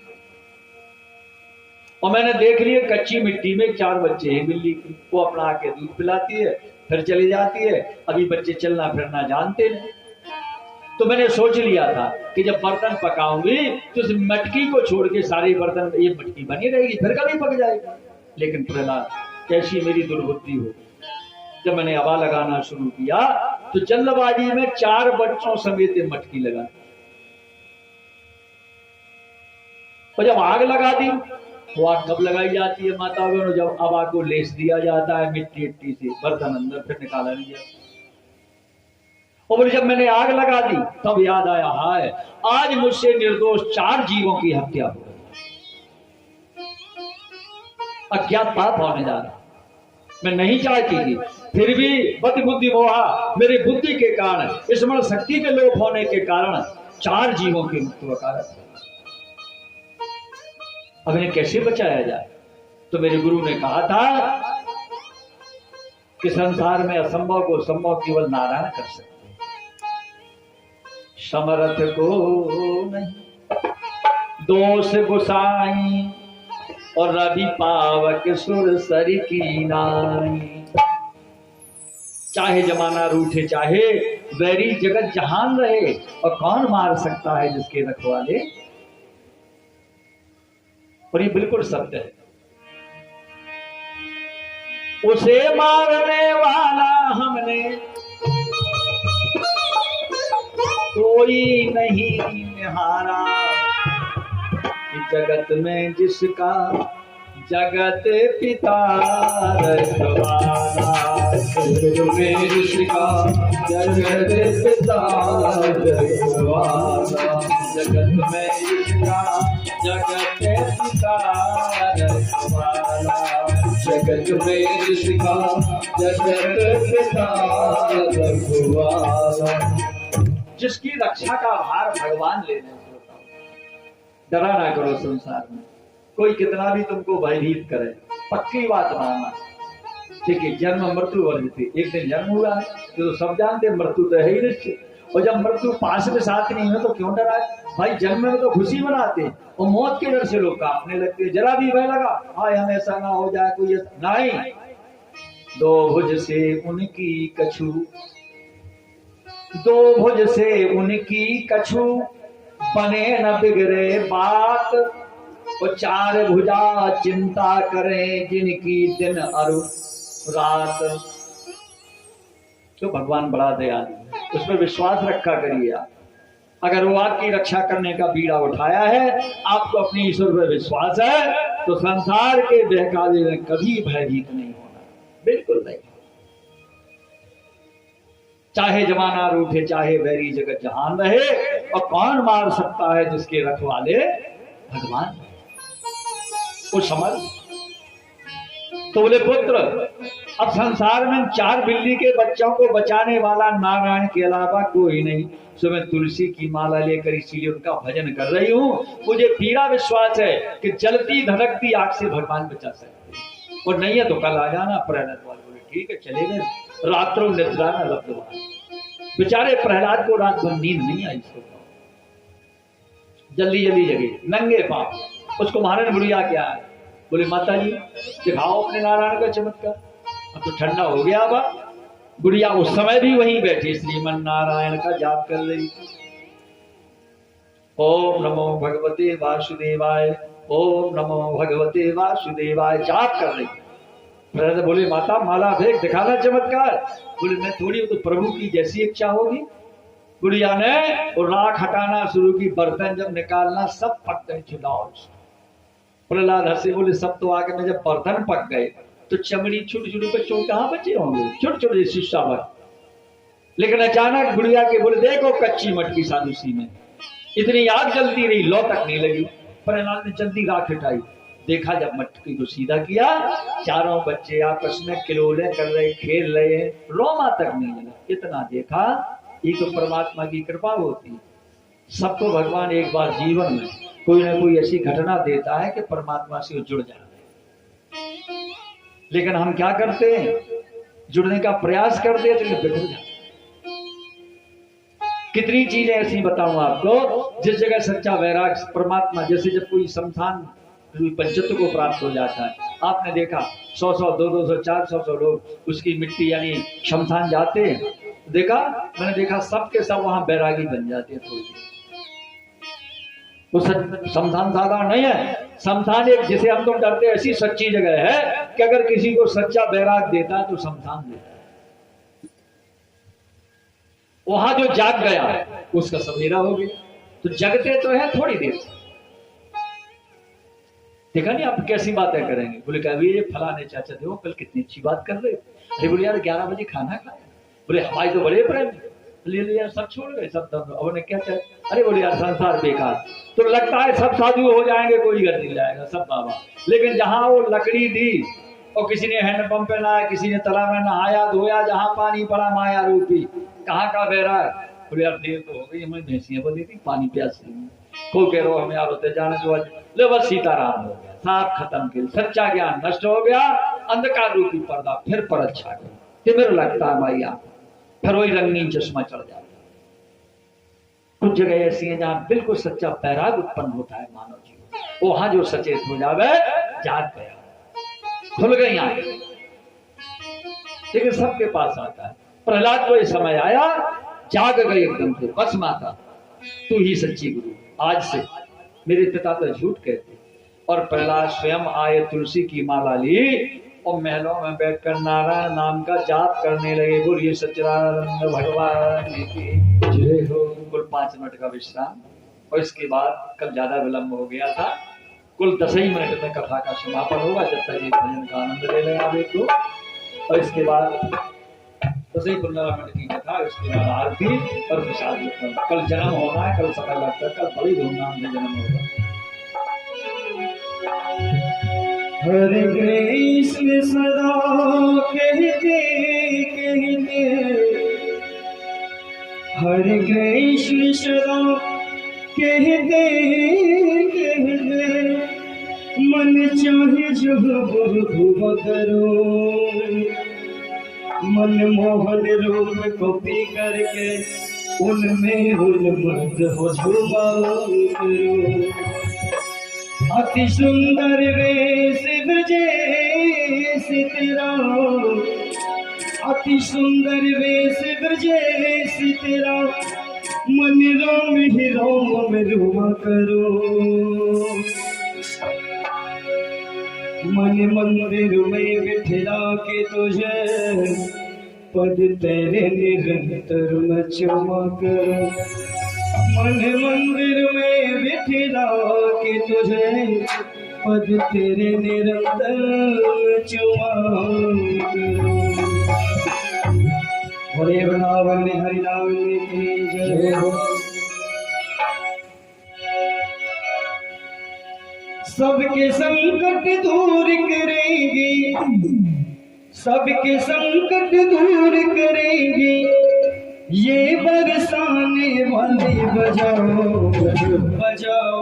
और मैंने देख लिया कच्ची मिट्टी में 4 बच्चे हैं बिल्ली की, वो अपना आके दूध पिलाती है फिर चली जाती है, अभी बच्चे चलना फिरना जानते नहीं। तो मैंने सोच लिया था कि जब बर्तन पकाऊंगी तो उस मटकी को छोड़ के सारे बर्तन, ये मटकी बनी रहेगी फिर कभी पक जाएगा। लेकिन प्रहलाद कैसी मेरी दुर्बुद्धि हो, जब मैंने हवा लगाना शुरू किया तो जल्दबाजी में 4 बच्चों समेत मटकी लगा, और जब आग लगा दी, वो आग कब लगाई जाती है माता बहनों, जब हवा को लेस दिया जाता है मिट्टी से, बर्तन अंदर फिर निकाला नहीं जाता। और जब मैंने आग लगा दी तब याद आया, हाय आज मुझसे निर्दोष 4 जीवों की हत्या हो गई, अज्ञात पाप होने जा रहा, मैं नहीं चाहती थी, फिर भी बद बुद्धि मोहा, मेरी बुद्धि के कारण, स्मरण शक्ति के लोप होने के कारण 4 जीवों की मृत्यु का कारण। अब इन्हें कैसे बचाया जाए? तो मेरे गुरु ने कहा था कि संसार में असंभव को संभव केवल नारायण कर सकते, समर्थ को नहीं, दोष गुसाई और रवि पावक सुर सर की नाई। चाहे जमाना रूठे, चाहे वैरी जगत जहान रहे, और कौन मार सकता है जिसके रखवाले। और ये बिल्कुल सत्य है, उसे मारने वाला हमने कोई नहीं निहारा, जगत में जिसका जगत पिता रखवाला, जगत में जिसका जगत पिता रखवाला, जगत में जिसका जगत पिता रखवाला, जगत में जिसका जगत पिता रखवाला। जिसकी रक्षा का भार भगवान ले रहे हैं, डरा ना करो संसार में, कोई कितना भी तुमको भयभीत करे, पक्की बात मानना, ठीक है, जन्म मृत्यु वर्जते, एक दिन जन्म हुआ है तो सब जानते हैं मृत्यु तो है ही निश्चित, और जब मृत्यु पास में साथ नहीं है तो क्यों डराए भाई। जन्म में तो खुशी मनाते हैं और मौत के डर से लोग कांपने लगते हैं। जरा भी भय लगा हाय हम ऐसा ना हो जाए कोई नहीं। दो भुज से उनकी कछु, दो भुज से उनकी कछु, बने न बिगड़े बात, और चार भुजा चिंता करें जिनकी दिन और रात। तो भगवान बड़ा दयालु है, उस पर विश्वास रखा करिए आप। अगर वो आपकी रक्षा करने का बीड़ा उठाया है, आपको अपनी ईश्वर पर विश्वास है, तो संसार के बहकावे में कभी भयभीत नहीं होना, बिल्कुल नहीं। चाहे जमाना रूठे, चाहे वैरी जगत जहान रहे, और कौन मार सकता है जिसके रखवाले भगवान। वो समझ तो बोले पुत्र, अब संसार में 4 बिल्ली के बच्चों को बचाने वाला नारायण के अलावा कोई नहीं। सो मैं तुलसी की माला लेकर इसीलिए उनका भजन कर रही हूँ। मुझे पीड़ा विश्वास है कि जलती धड़कती आग से भगवान बचा सकते हैं, और नहीं है तो कल आ जाना। प्रहलाद वाले बोले ठीक है चले गए। रात्रों निद्रा न लब्धवान, बेचारे प्रहलाद को रात भर नींद नहीं आई। जल्दी जल्दी जगे, नंगे पांव। उसको महाराज बुढ़िया क्या है, बोले माता जी दिखाओ अपने नारायण का चमत्कार। अब तो ठंडा हो गया। अब बुढ़िया उस समय भी वहीं बैठी श्रीमन नारायण का जाप कर रही। ओम नमो भगवते वासुदेवाय, ओम नमो भगवते वासुदेवाय जाप कर रही। प्रहलाद बोले माता माला फेंक दिखाना चमत्कार। बोले मैं थोड़ी, तो प्रभु की जैसी इच्छा होगी। बुढ़िया ने और राख हटाना शुरू की, बर्तन जब निकालना सब पक गए चुनाव। प्रहलाद हंसे बोले सब तो आगे में जब बर्तन पक गए तो चमड़ी छोटी छोटी बच्चों कहाँ बचे होंगे, छोटे छोटे शीशा भर। लेकिन अचानक बुढ़िया के बोले देखो कच्ची मटकी सादुसी में इतनी आग जलती रही, लौ तक नहीं लगी। प्रहलाद ने जल्दी राख हटाई, देखा जब मटकी को सीधा किया, चारों बच्चे आपस में किलोले कर रहे, खेल रहे, रोमा तक नहीं लगा। इतना देखा, ये तो परमात्मा की कृपा होती है। सबको भगवान एक बार जीवन में कोई ना कोई ऐसी घटना देता है कि परमात्मा से जुड़ जाते हैं। लेकिन हम क्या करते हैं, जुड़ने का प्रयास करते हैं तो बिगड़ जाते। कितनी चीजें ऐसी बताऊं आपको जिस जगह सच्चा वैराग परमात्मा, जैसे जब कोई शमशान पंचत्व को प्राप्त हो जाता है, आपने देखा 100-100, 200, 400 लोग उसकी मिट्टी यानी शमशान जाते हैं। देखा, मैंने देखा सबके सब वहां बैरागी बन जाते हैं। थोड़ी वो शमशान साधारण नहीं है। शमशान एक जिसे हम लोग डरते ऐसी सच्ची जगह है कि अगर किसी को सच्चा बैराग देता है तो शमशान देता है। वहां जो जाग गया उसका सवेरा हो गया। तो जगते तो है थोड़ी देर से। देखा नहीं आप कैसी बातें करेंगे। बोले कभी ये फलाने चाचा देखो कल कितनी अच्छी बात कर रहे। अरे बोले यार 11 बजे खाना खाया। बोले हमारे तो बड़े प्रेम, ले यार सब छोड़ गए सब धर्म। अब उन्हें क्या चाहे, अरे बोले यार संसार बेकार। तो लगता है सब साधु हो जाएंगे, कोई घर नहीं जाएगा, सब बाबा। लेकिन जहां वो लकड़ी दी और किसी ने हैंडपंप पे नहाया, किसी ने तालाब में नहाया धोया, जहां पानी पड़ा माया रूपी, कहाँ का बहरा है। बोले यार देर तो हो गई, हमें भैंसियां बनी थी पानी प्यासी में, को कह रहे हम यार होते जाने तो ले बस सीताराम हो गया, साफ खत्म किल, सच्चा ज्ञान नष्ट हो गया, अंधकार रूपी पर्दा फिर पर अच्छा गया। तिमिर लगता है मैया, फिर वही रंगीन चश्मा चढ़ जाता। कुछ जगह ऐसी है जहां बिल्कुल सच्चा बैराग उत्पन्न होता है मानव जीवन। वहां जो सचेत हो जावे, जाग गया, खुल गई आंखें। लेकिन सबके पास आता है। प्रहलाद को ये समय आया, जाग गए एकदम से, बस माता तू ही सच्ची गुरु, आज से मेरे पिता तो झूठ कहते। और प्रहलाद स्वयं आए, तुलसी की माला ली और महलों में बैठकर नारायण नाम का जाप करने लगे। बोलिए सच्चिदानंद भगवान की जय हो। कुल 5 मिनट का विश्राम, और इसके बाद कल ज्यादा विलंब हो गया था, कुल 10 ही मिनट में कथा का समापन होगा। जब तक ये भजन का आनंद ले लें आप एक, और इसके बाद 10-15 मिनट की कथा, इसके बाद आरती और प्रसाद। कल जन्म होना है, कल समय लगता है, कल बड़ी धूमधाम से जन्म होगा। हरे कृष्ण सदा कहते कहते, हरे कृष्ण सदा कहते कहते, मन चाहे जो करो। मनमोहन रूप को पी करके उनमें उन्मत्त हो झूमा करो। अति सुंदर वेश ब्रजेश तेरा, अति सुंदर वेश ब्रजेश तेरा, मन रोम ही रोम में रुमा करो। मन मंदिर में बिठला के तुझे पद तेरे निरंतर में चुमा करो। मन मंदिर में बिठला के तुझे पद तेरे निरंतर चुमा करो। हरे वृंदावन में हरि नाम की जय हो। सबके संकट दूर करेंगी, सबके संकट दूर करेंगी, ये बरसाने वाले बजाओ बजाओ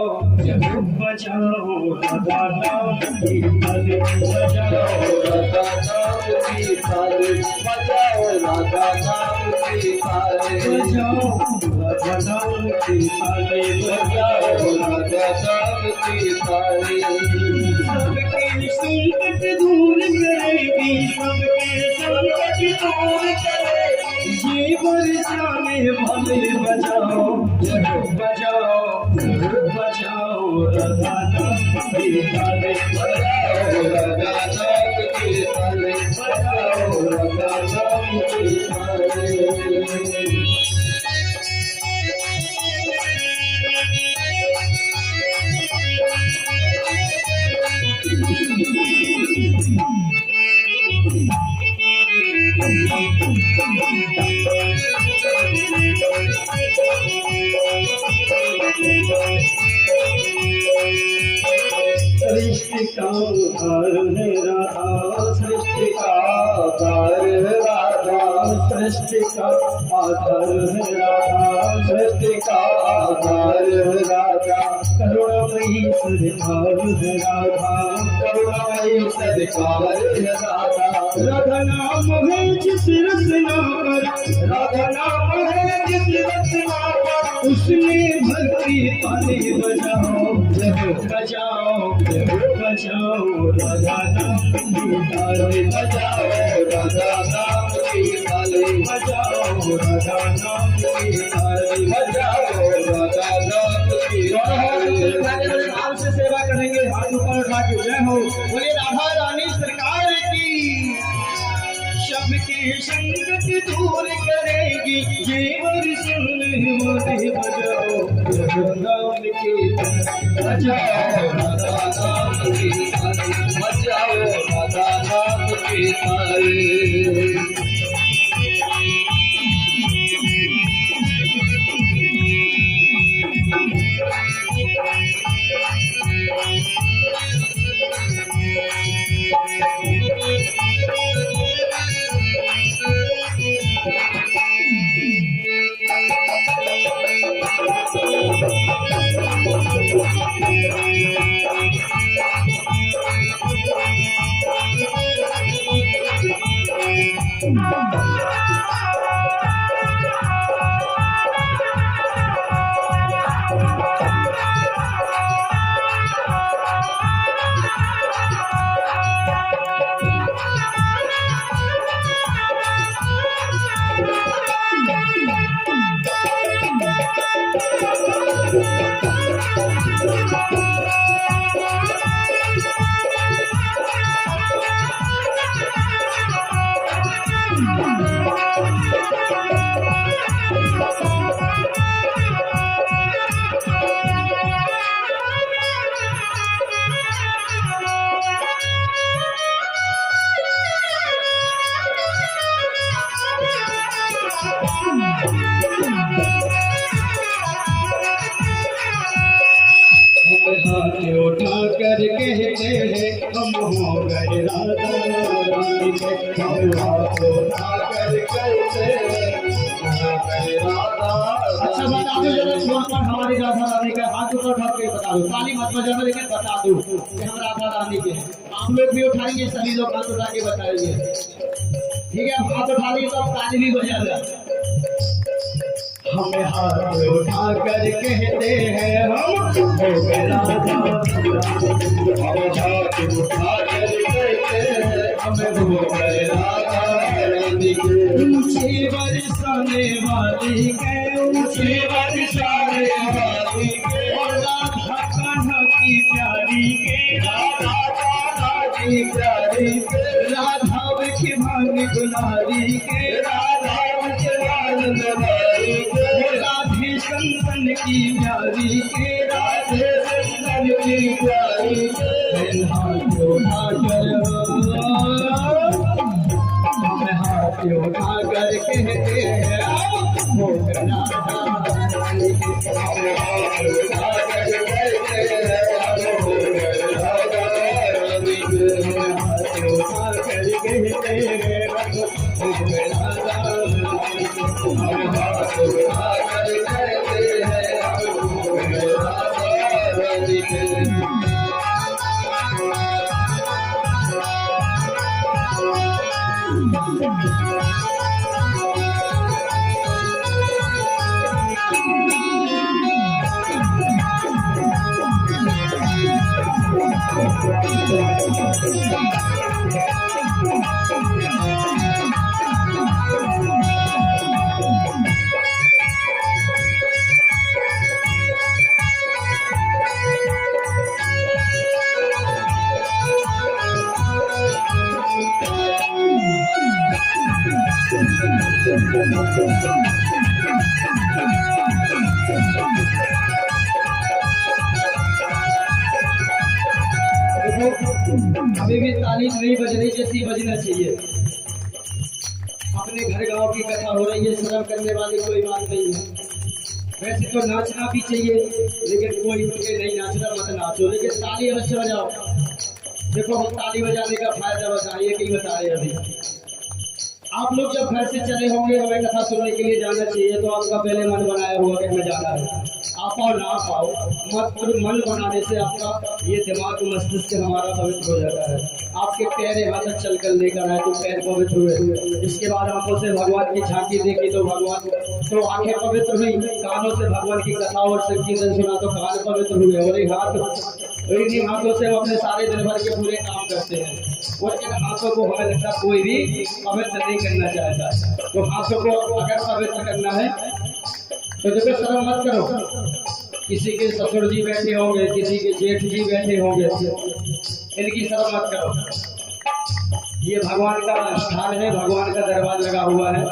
बजाओ राधा नाम की ताली, बजाओ राधा नाम की ताली, बजाओ राधा नाम की ताली, बजाओ राधा नाम की ताली, बजाओ राधा नाम की ताली। सबके संकट दूर करेगी, सबके संकट दूर करेगी, ये बरसाने वाले बजाओ बजाओ बजाओ राधा नाम की ताली, बजाओ राधा नाम की ताली, बजाओ राधा नाम की ताली। सृष्टि का आधार है राधा, सृष्टि का आधार है राधा, सृष्टि का आधार है राधा, सृष्टि का आधार है राधा। करुणामयी सरकार है राधा, करुणामयी सरकार है राधा। राधा नाम है जिस रचना पर, राधा नाम है जिस रचना पर, उसमें भक्ति ताली बजाओ बजाओ बजाओ राधा नाम की ताली, बजाओ राधा नाम की ताली, बजाओ राधा नाम की ताली, बजाओ राधा नाम की ताली। नाम से सेवा करेंगे, हाथ ऊपर उठा के जय हो बोले राधा रानी सरकार की। सबके संकट दूर करेगी, जीवन सुन मोदी बजाओ वृंदावन की, बजाओ राधा नाम की ताली, बजाओ राधा नाम की ताली। उठा कर कहते हैं हम हो गए राधा रानी के, हम उठा कर कहते हैं हो गए राधा। अच्छा बता दो जरा छोड़ पर हमारी राधा रानी का हाथ ऊपर उठा के बता दो, ताली मत बजाना लेकिन बता दो कि हम राधा रानी के हैं। आप लोग भी उठाएंगे, सभी लोग हाथ उठा के बताएंगे। ठीक है, हाथ उठा ली तो ताली भी बजाना। हमें हाथ उठा कर कहते हैं हम हो गए राधा, हमें हाथ उठा कर कहते हैं हमें हो गए राधा रानी के। ऊंची बरसाने वाली के, ऊंची बरसाने वाली के, राधा कान्हा की प्यारी के, राधा कान्हा की प्यारी के, राधा की भांग गुलारी के, राधा की भांग गुलारी के, राधे संतन की प्यारी के, राधे संतन की प्यारी के। हाथ उठा कर, हाथ उठा कर कहते हैं हो राधा रानी के। हाथ उठा कर कहते हैं हो राधा रानी के। हाथ उठा कर कहते हैं हो राधा रानी के। हाथ उठा कर कहते हैं हो राधा रानी के। अभी भी ताली नहीं बज रही जैसी बजना चाहिए। अपने घर गांव की कथा हो रही है, शर्म करने वाली कोई बात नहीं है। वैसे तो नाचना भी चाहिए, लेकिन कोई उनके नहीं नाचना मत नाचो, लेकिन ताली अवश्य बजाओ। देखो हम ताली बजाने का फायदा बताइए कि बता रहे अभी। आप लोग जब घर से चले होंगे हमें कथा सुनने के लिए जाना चाहिए, तो आपका पहले मन बनाया होगा कि हमें जाना है। आप आओ ना पाओ मत, मन बनाने से आपका ये दिमाग मस्तिष्क हमारा पवित्र हो जाता है। आपके पैर यहाँ तक चल कर लेकर आए तो पैर पवित्र हुए, इसके बाद आंखों से भगवान की झांकी देखी तो भगवान तो आंखें पवित्र हुई, कानों से भगवान की कथा और संकीर्तन सुना तो कान पवित्र हुए, और एक हाथ, इन्हीं हाथों से हम अपने सारे दिन भर के पूरे काम करते हैं। और इन हाथों को हमें लगता कोई भी पवित्र नहीं करना चाहता, तो हाथों को अगर पवित्र करना है तो देखो शर्म मत करो। किसी के ससुर जी बैठे होंगे, किसी के जेठ जी बैठे होंगे, इनकी शर्म मत करो। ये भगवान का स्थान है, भगवान का दरबार लगा हुआ है।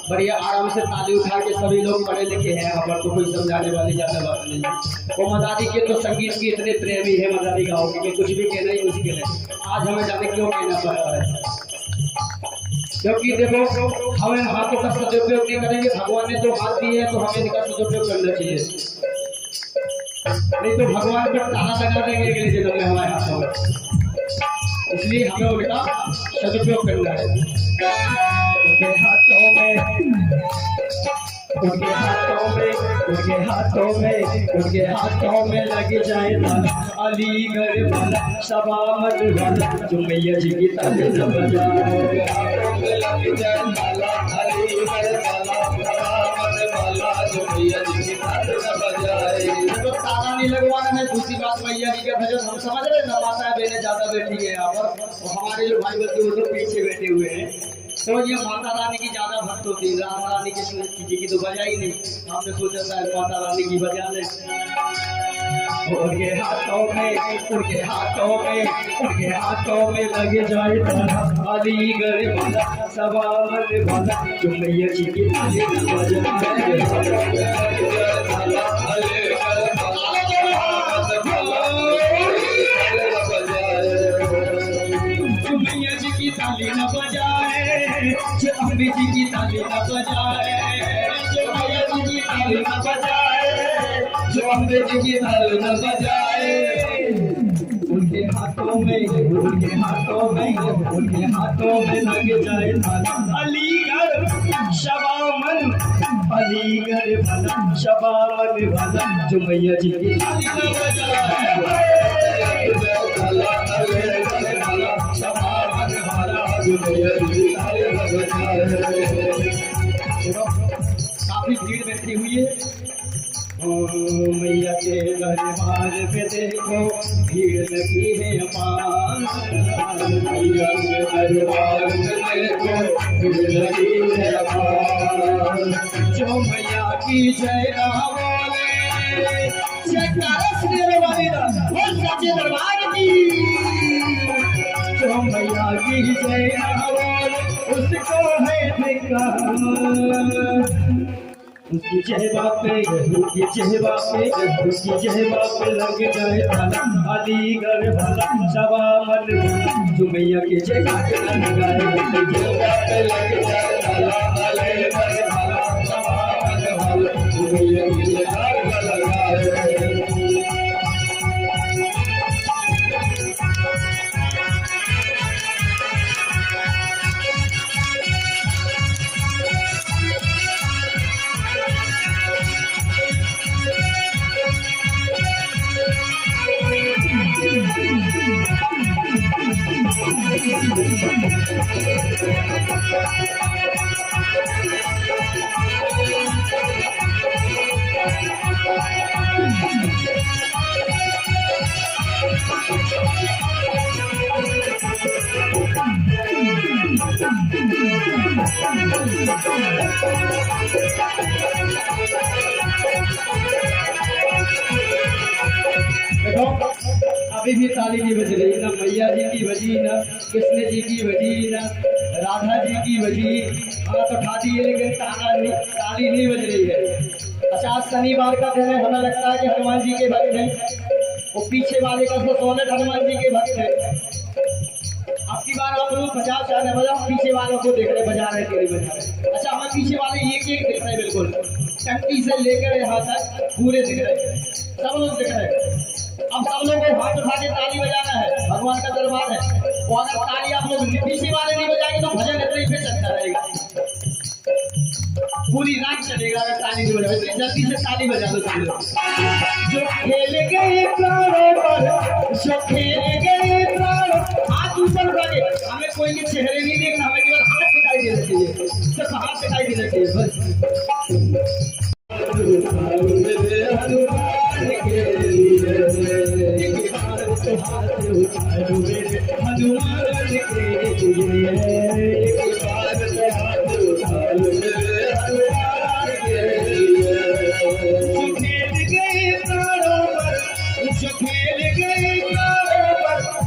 बढ़िया आराम से ताली उठा के सभी लोग पढ़े लिखे हैं यहाँ पर, तो कोई समझाने वाली ज्यादा बात नहीं है। वो मदारी के तो संगीत की इतने प्रेमी है मदारी गाँव के, कुछ भी कहना ही मुश्किल है। आज हमें जाने क्यों कहना पड़ रहा है, क्योंकि देखो हमें हाथों का सदुपयोग नहीं करेंगे। भगवान ने तो हाथ दिए हैं तो हमें इनका सदुपयोग करना चाहिए, नहीं तो भगवान पर ताला लगा देंगे अगले जन्म में हमारे हाथों में। इसलिए हमें उनका सदुपयोग करना है। उनके हाथों में, उनके हाथों में, उनके हाथों में, उनके हाथों में लग जाए ताला, अलीगढ़ वाला सबामत वाला जो मैया जी की ताली न बजाए। लग जाए ताला, अलीगढ़ वाला सबामत वाला जो मैया जी की ताली न बजाए। तो ताला नहीं लगवाना है, दूसरी बात मैया जी का भजन हम समझ रहे हैं ना। माता बहनें ज्यादा बैठी है यहाँ पर, और हमारे जो भाई बच्चे वो लोग पीछे बैठे हुए हैं। तो ये माता रानी की ज्यादा भक्त होती है, राधा रानी जी की तो बजा ही नहीं। हमने सोचा था माता रानी की बजा ले। उनके हाथों में, उनके हाथों में, उनके हाथों में लगे जाए ताला, अलीगढ़ वाला सबामत वाला जो मैया जी की ताली न बजाए। मैया जी की ताली न बजाए, जो अम्बे जी की ताली न बजाए, जो मैया जी की ताली न बजाए, जो अम्बे जी की ताली न बजाए। उनके हाथों में, उनके हाथों में, उनके हाथों में लग जाए ताला, अलीगढ़ शबामन, अलीगढ़ वाला शबामन वाला जो मैया जी की ताली न बजाए। जो मैया जी की ताली न काफी भीड़ बैठी हुई है। मैया के दरबार पे देखो भीड़ लगी है अपार। मैया के दरबार पे देखो भीड़ लगी है अपार। जो मैया की जय बोले जयकारा श्री रविवार बोल सच्चे दरबार की। जो मैया की जय बोले उसको है धिक्कार। उसकी जहबा पे उसकी जहबा पे उसकी जहबा पे लग जाए भला अलीगढ़ भला सवा मन। जो मैया के जहबा पे लग जाए जहबा पे लग जाए भला अलीगढ़ भला सवा मन भला। जो मैया के जहबा पे लगाए देखो अभी भी ताली नहीं बज रही, ना मैया जी की बजी, ना कृष्ण जी की बजी, ना राधा जी की बजी। हाथ उठा दिए लेकिन ताली नहीं बज रही है। अच्छा, आज शनिवार का दिन है, हमें लगता है कि हनुमान जी के भक्त हैं। वो पीछे वाले का तो सोने हनुमान जी के भक्त है। अब की बार आप लोग 50 चाहे बजा, पीछे वालों को देख रहे बजा रहे तेरे बजा रहे। अच्छा, हमें पीछे वाले एक एक दिख रहे, बिल्कुल टंकी से लेकर यहाँ तक पूरे दिख रहे, सब लोग दिख रहे। अब सब लोग को हाथ उठा के ताली बजाना है, भगवान का दरबार है। वो अगर ताली आप लोग पीछे वाले नहीं बजाएंगे तो भजन इतना ही चलता रहेगा, पूरी रात चलेगा अगर ताली नहीं बजाएंगे। जल्दी से ताली बजा दो सब लोग। जो खेल गए प्राणों पर, जो खेल गए प्राणों, हाथ ऊपर उठा के। हमें कोई के चेहरे नहीं देखना, हमें केवल हाथ दिखाई देना चाहिए, सिर्फ हाथ दिखाई देना चाहिए बस।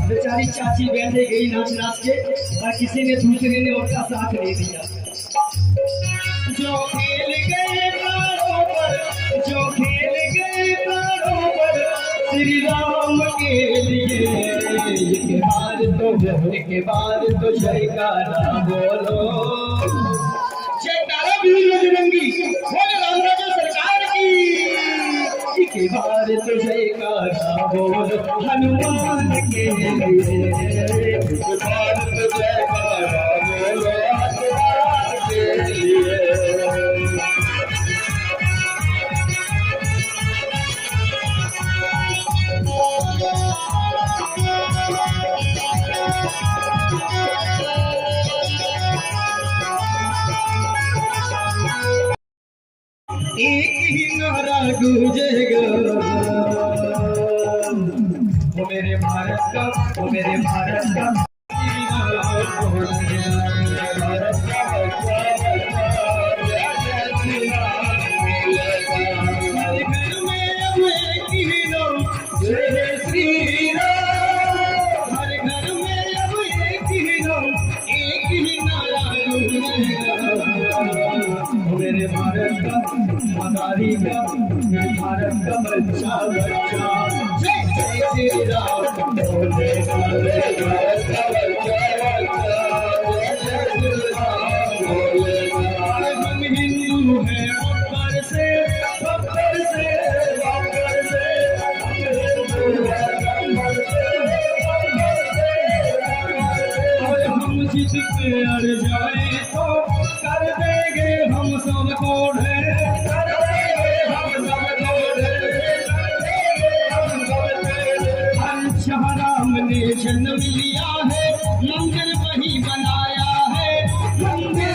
बेचारी चाची बैठे गई नाच नाच के, और किसी ने दूसरे ने उसका साथ नहीं दिया। जो खेल गए प्राणों पर, जो खेल गए प्राणों पर श्री राम के लिए, एक बार तो जयकारा बोलो। जयकारा भी बजरंगी बोले राम राजा सरकार की। एक बार तो जयकारा बोलो हनुमान के लिए, एक बार तो जयकारा बोलो हनुमान के लिए। एक ही नारा गूंजेगा, वो मेरे भारत का, वो मेरे भारत का। मेरे भारत का मदारी का, मेरे भारत का बच्चा बच्चा, जय जय श्री राम बोले बोले भारत का बच्चा बच्चा, जय जय श्री राम बोले। हम हिंदू हैं बब्बर से, बब्बर से, बब्बर से, हम जिस पे अड़ जाए तो कर देंगे हम सबको ढेर, कर देंगे हम सबको ढेर। अच्छा राम ने जन्म लिया है, मंदिर वही बनाया है, मंदिर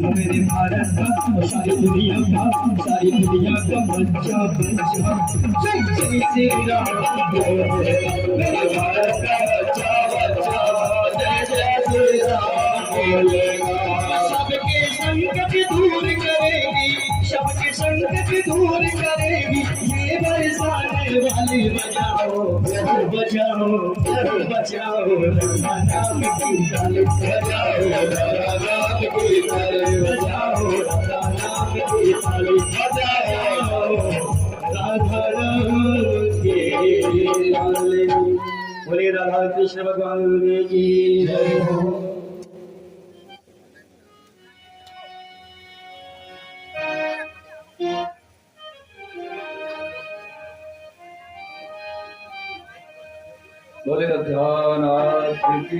मेरे भारत का और सारी दुनिया का बच्चा बच्चा जय जय श्री राम मेरे भारत का बच्चा बच्चा जय जय श्री राम बोलेगा। सबके संकट दूर करेगी, सबके संकट दूर करेगी, ये बरसाने वाली बचाओ बचाओ बचाओ राम की काली बचाओ राम की काली बचाओ राम की काली बचाओ राधा राम के लाले। बोले राधा कृष्ण भगवान की जय हो। बोले ध्यानाथ की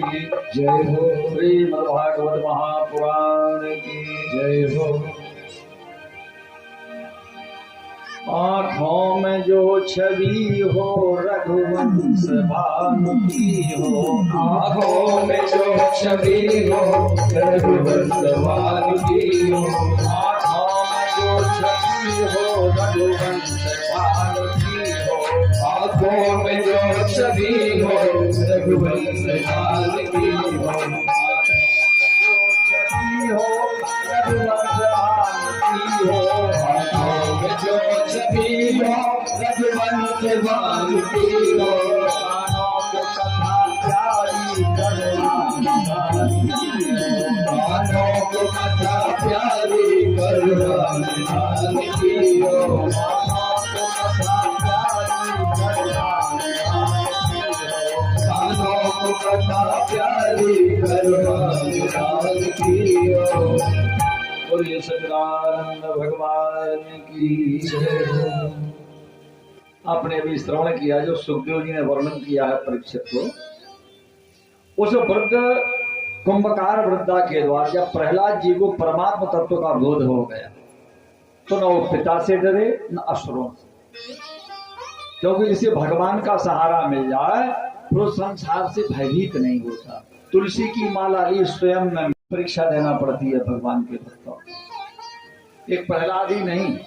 जय हो। श्रीमद्भागवत महापुराण की जय हो। आँखों में जो छवि हो रघुवंश भानु की हो, आँखों में जो छवि हो रघुवंश भानु की हो, आँखों में जो छवि हो रघुवंश भानु की हो, आँखों में जो छवि हो रघुवंश भानु की हो, आँखों में जो छवि हो रघुवंश भानु की हो, आँखों में जो छवि हो रघुवंश भानु की हो, कानों को कथा प्यारी करना कानों को कथा प्यारी करना की हो, कानों को कथा प्यारी करना की हो। बोलिए सच्चिदानंद भगवान की जय हो। आपने अभी श्रवण किया जो सुखदेव जी ने वर्णन किया है परीक्षित को, उस वृद्ध कुंभकार वृद्धा के द्वारा जब प्रहलाद जी को परमात्मा तत्व का बोध हो गया तो न वो पिता से डरे न असुरों से, क्योंकि जिसे भगवान का सहारा मिल जाए तो संसार से भयभीत नहीं होता। तुलसी की माला ही स्वयं में परीक्षा देना पड़ती है भगवान के भक्तों। एक प्रहलाद ही नहीं,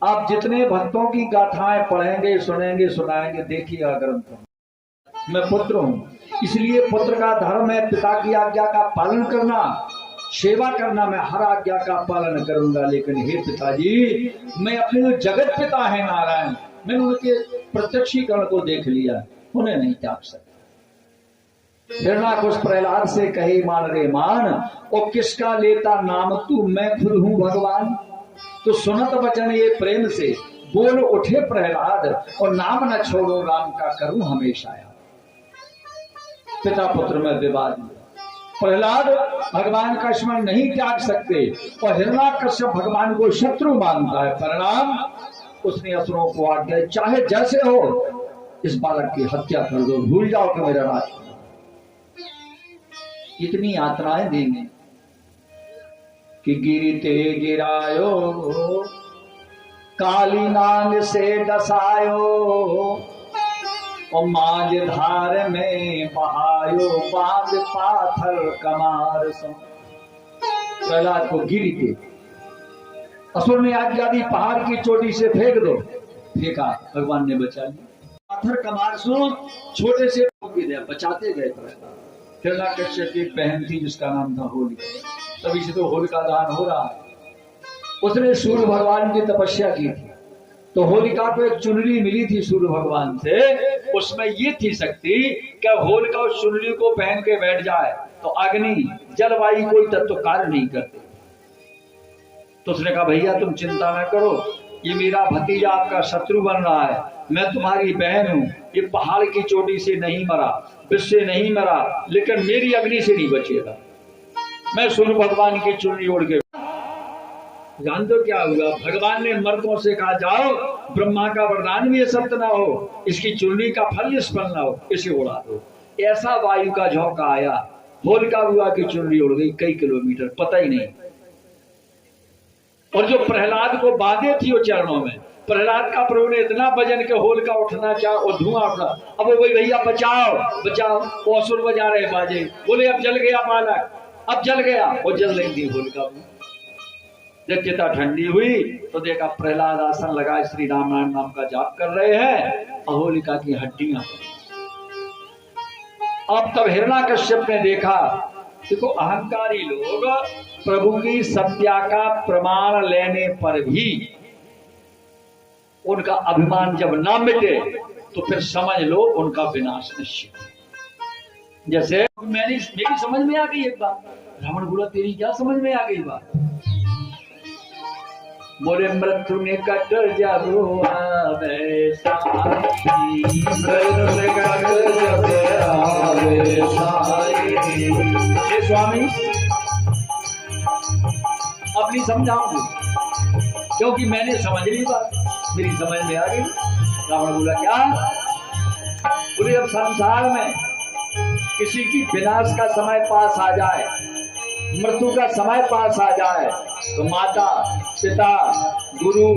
आप जितने भक्तों की गाथाएं पढ़ेंगे सुनेंगे सुनाएंगे, देखिएगा ग्रंथ में। मैं पुत्र हूं, इसलिए पुत्र का धर्म है पिता की आज्ञा का पालन करना, सेवा करना। मैं हर आज्ञा का पालन करूंगा, लेकिन हे पिताजी मैं अपने जो जगत पिता है नारायण, मैंने उनके प्रत्यक्षीकरण को देख लिया, उन्हें नहीं त्याग सकता। हिरणाकुश प्रहलाद से कहे मान रे मान, और किसका लेता नाम तू, मैं खुद हूं भगवान। तो सुनत वचन ये प्रेम से बोल उठे प्रहलाद, और नाम न छोड़ो राम का करूं हमेशा याद। पिता पुत्र में विवाद, प्रहलाद भगवान का स्मरण नहीं त्याग सकते और हिरण्याकश्यप भगवान को शत्रु मानता है। परिणाम उसने असुरों को आज्ञा चाहे जैसे हो इस बालक की हत्या कर दो, भूल जाओ कि मेरा राज। इतनी यातनाएं देंगे कि गिरते गिरायो काली नांग से डसायो, और मांझ धार में बहायो बांध पाथर कमार सो। प्रहलाद को गिरते असुर ने आज्ञा दी पहाड़ की चोटी से फेंक दो, फेंका, भगवान ने बचा लिया। पाथर कमार सो छोटे से बचाते गए प्रहलाद। हिरण्याकश्यप की बहन थी जिसका नाम था होली, तभी से तो होलिका दहन हो रहा है। उसने सूर्य भगवान की तपस्या की थी, तो होलिका को एक चुनरी मिली थी सूर्य भगवान से, उसमें ये थी शक्ति कि होलिका उस चुनरी को पहन के बैठ जाए तो अग्नि जलवायु कोई तत्व कार्य नहीं करते। तो उसने कहा भैया तुम चिंता न करो, ये मेरा भतीजा आपका शत्रु बन रहा है, मैं तुम्हारी बहन हूं, ये पहाड़ की चोटी से नहीं मरा, विष से नहीं मरा, लेकिन मेरी अग्नि से नहीं बचेगा। मैं सूर्य भगवान की चुनरी ओढ़ के जान दो क्या हुआ। भगवान ने मर्दों से कहा जाओ ब्रह्मा का वरदान भी ये सत्य ना हो, इसकी चुनरी का फल निष्फल ना हो, इसे उड़ा दो। ऐसा वायु का झोंका आया, होलिका बुआ की चुनरी उड़ गई कई किलोमीटर, पता ही नहीं। और जो प्रहलाद को बांधे थी वो चरणों में, प्रहलाद का प्रभु ने इतना वजन के होलिका उठना चाहा और धुआं उठना। अब वो वही भैया बचाओ बचाओ, वो असुर बजा रहे बाजे, बोले अब जल गया बालक, अब जल गया, वो जल नहीं थी होलिका। जब चिता ठंडी हुई तो देखा प्रहलाद आसन लगाए श्री राम नाम का जाप कर रहे हैं, अहोलिका की हड्डियां। अब तब हिरण्याकश्यप ने देखा, देखो अहंकारी लोग प्रभु की सत्या का प्रमाण लेने पर भी उनका अभिमान जब ना मिटे तो फिर समझ लो उनका विनाश निश्चित है। जैसे मेरी समझ में आ गई एक बात, रावण बोला तेरी क्या समझ में आ गई बात? बोले मृत्यु निकट जब आवे साई, मृत्यु निकट जब आवे साई। हे स्वामी अब नहीं समझाऊंगी क्योंकि मैंने समझ ली बात, मेरी समझ में आ गई। रावण बोला क्या? बोले अब संसार में किसी की विनाश का समय पास आ जाए, मृत्यु का समय पास आ जाए तो माता पिता गुरु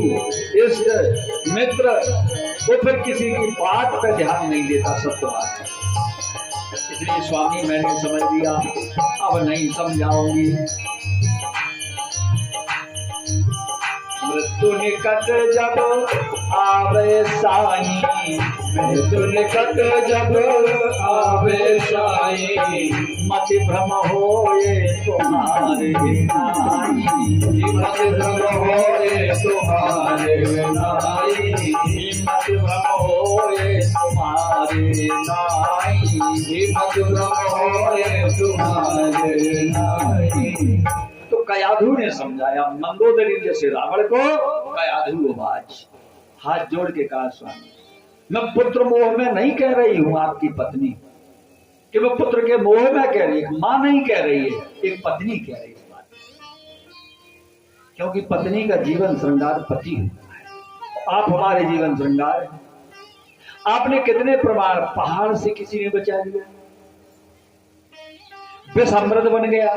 इष्ट मित्र वो फिर किसी की बात पर ध्यान नहीं देता, सत्य बात है। इसलिए स्वामी मैंने समझ लिया, अब नहीं समझाऊंगी। मृत्यु निकट जब आवे साई, मृत्यु निकट जब आवे साई, मति भ्रम होए तुम्हारे नाई, मति भ्रम होए तुम्हारे नाई, मति भ्रम होए तुम्हारे नाई, मति भ्रम होए तुम्हारे नाई। तो कयाधु ने समझाया, मंदोदरी जैसे रावण को कयाधु आवाज हाथ जोड़ के कहा, स्वामी मैं पुत्र मोह में नहीं कह रही हूं आपकी पत्नी कि वो पुत्र के मोह में कह रही है, मां नहीं कह रही है, एक पत्नी कह रही है बात। क्योंकि पत्नी का जीवन श्रृंगार पति होता है। आप हमारे जीवन श्रृंगार हैं। आपने कितने प्रमाण, पहाड़ से किसी ने बचा लिया, विष अमृत बन गया,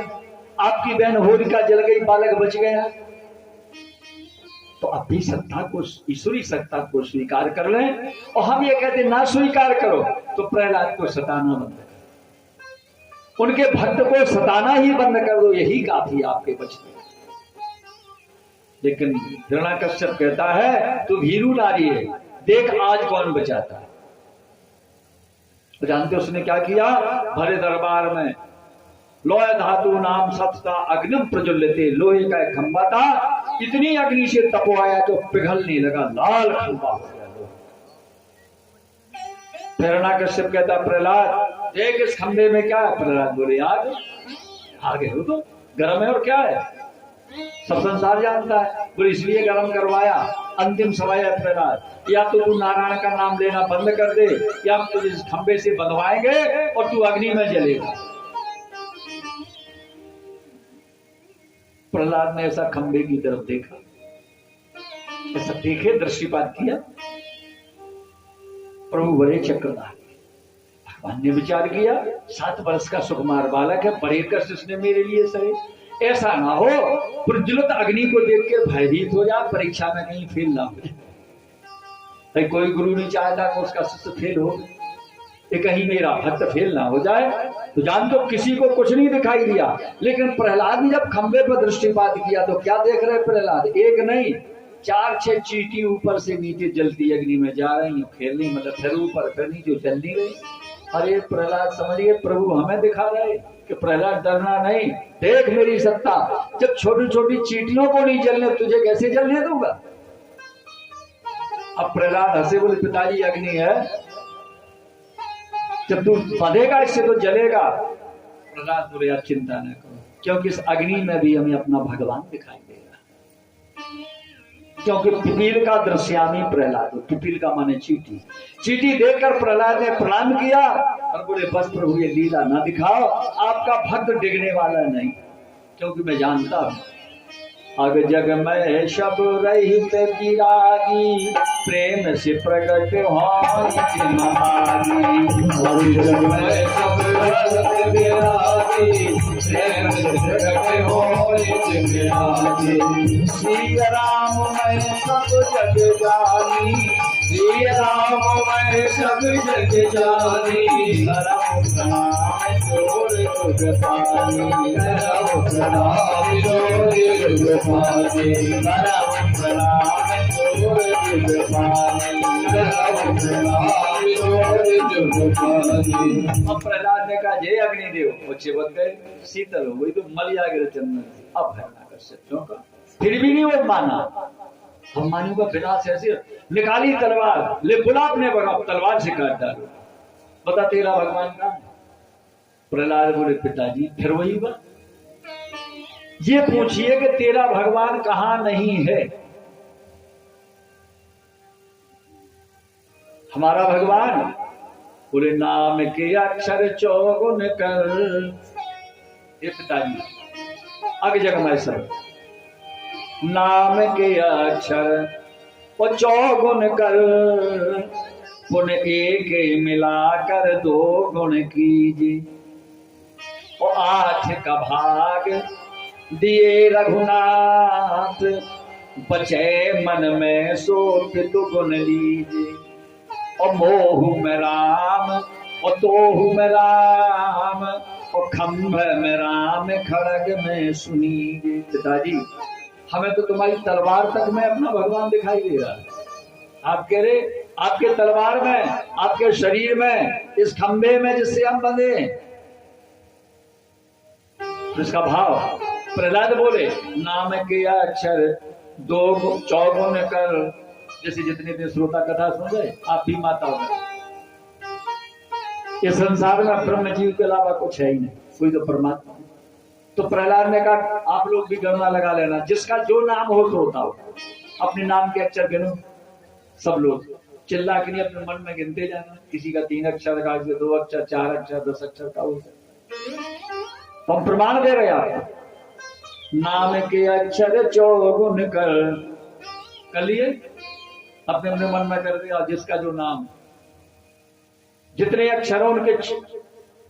आपकी बहन होलिका जल गई, बालक बच गया। तो अपनी सत्ता को, ईश्वरी सत्ता को स्वीकार कर लें। और हम ये कहते ना स्वीकार करो तो प्रहलाद को सताना बंद करो, उनके भक्त को सताना ही बंद कर दो, यही काफी आपके बचने। लेकिन हिरण्याकश्यप कहता है तू भीरू नारी है, देख आज कौन बचाता है। तो जानते उसने क्या किया? भरे दरबार में लोह धातु नाम सत्ता अग्निम प्रज्वलिते, लोहे का एक खंबा था, इतनी अग्नि से तपवाया तो पिघलने लगा, लाल खंबा हो गया। हिरण्याकश्यप कहता प्रहलाद देख इस खंबे में क्या है? प्रहलाद बोले यार आगे हो तो गर्म है, और क्या है सब संसार जानता है। बोले इसलिए गर्म करवाया, अंतिम समय है प्रहलाद, या तो तू नारायण का नाम लेना बंद कर दे, या हम तुझे इस खंबे से बंधवाएंगे और तू अग्नि में जलेगा। प्रहलाद ने ऐसा खंबे की तरफ देखा, ऐसा देखे दृष्टिपात किया, प्रभु बड़े चक्रधार। भगवान ने विचार किया 7 वर्ष का सुकुमार बालक है, बड़े कष्ट उसने मेरे लिए सहे, ऐसा ना हो प्रज्वलित अग्नि को देख के भयभीत हो जाए, परीक्षा में कहीं फेल ना हो जाए। कोई गुरु नहीं चाहता कि उसका शिष्य फेल हो, कहीं मेरा भक्त फेल ना हो जाए। तो जान तो किसी को कुछ नहीं दिखाई दिया, लेकिन प्रहलाद ने जब खंबे पर दृष्टिपात किया तो क्या देख रहे प्रहलाद? एक नहीं 4-6 चींटी ऊपर से नीचे जलती अग्नि में जा रही है, खेलनी मतलब फिर ऊपर फिर नीचे चल नहीं रही। अरे प्रहलाद समझिए प्रभु हमें दिखा रहे कि प्रहलाद डरना नहीं, देख मेरी सत्ता, जब छोटी छोटी चींटियों को नहीं जलने तुझे कैसे जलने दूंगा। अब प्रहलाद हंसे बोले पिताजी अग्नि है, जब तू बंधेगा इससे तो जलेगा। प्रहलाद बोले यार चिंता न करो, क्योंकि इस अग्नि में भी हमें अपना भगवान दिखाई देगा। क्योंकि पिपील का दृश्यामी प्रहलाद, पिपील का माने चींटी, चींटी देखकर प्रहलाद ने प्रणाम किया और बोले बस प्रभु ये लीला ना दिखाओ, आपका भक्त डिगने वाला नहीं, क्योंकि मैं जानता हूं अग जग में शब रहित विरागी, प्रेम से प्रकट हो महागी। जग में सब रहित विरागी, प्रेम से प्रकट हो महागी। श्री राम मैं सब जग जानी, श्री राम मैं सब जग जानी, धर्म प्रणाम जोर जुग पानी करो प्रणाम जोर जुग पानी करो प्रणाम जोर जुग पानी करो प्रणाम जोर जुग पानी। अब प्रहलाद ने कहा जय अग्निदेव, वो चिपक गए, शीतल हो गई तो मल जा गए चंदन से। अब है ना कर सकते का, फिर भी नहीं वो माना। हम मानू का विनाश ऐसे निकाली तलवार, ले बुला अपने भगवान, तलवार से काट डालो, बता तेरा भगवान का। प्रहलाद बोले पिताजी फिर वही बात, ये पूछिए कि तेरा भगवान कहां नहीं है। हमारा भगवान बोले नाम के अक्षर चौगुन कर। ये पिताजी आगे जगह मैं सर, नाम के अक्षर और चौगुन कर, पुण्य एक मिलाकर दो गुण कीजिए, और 8 का भाग दिए रघुनाथ, बचे मन में सो पितु गुण लीजिए, और मोह में राम और तोहु में राम, और खंभ में राम खड़ग में सुनीगे। पिताजी हमें तो तुम्हारी तलवार तक में अपना भगवान दिखाई दे रहा है। आप कह रहे आपके तलवार में, आपके शरीर में, इस खंभे में जिससे हम बंधे, तो इसका भाव। प्रहलाद बोले नाम के अक्षर दो चौगुन कर। जैसे जितने दिन श्रोता कथा सुन रहे आप भी माता हो, इस संसार में ब्रह्म जीव के अलावा कुछ है ही नहीं, कोई तो परमात्मा। तो प्रहलाद ने कहा आप लोग भी गणना लगा लेना, जिसका जो नाम हो तो होता हो, अपने नाम के अक्षर गिनो। सब लोग चिल्ला के नहीं अपने मन में गिनते जाना, किसी का 3 अक्षर का, 2 अक्षर, 4 अक्षर, 10 अक्षर का हो। तो हम प्रमाण दे रहे आपको, नाम के अक्षर चौगुन कर लिए, अपने अपने मन में कर दिया, जिसका जो नाम, जितने अक्षर हो उनके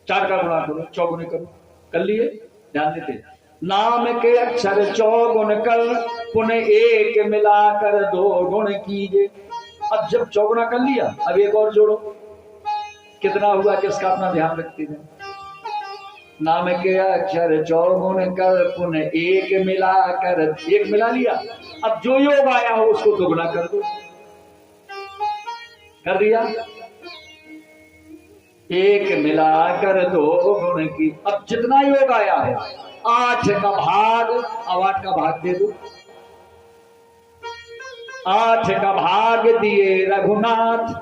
4 का गुणा करो, चौगुने करो, कर लिए। ध्यान देते, नाम के अक्षर चौगुन कर, पुण्य एक मिलाकर 2 गुण कीजिए। अब जब चौगुना कर लिया, अब एक और जोड़ो, कितना हुआ किसका अपना ध्यान रखते हैं। नाम के अक्षर चौगुन कर, पुण्य एक मिलाकर, एक मिला लिया, अब जो योग आया हो उसको दुगुना कर दो, कर दिया। एक मिलाकर 2 गुण की, अब जितना योग आया है 8 का भाग, अब 8 का भाग दे दो, 8 का भाग दिए रघुनाथ,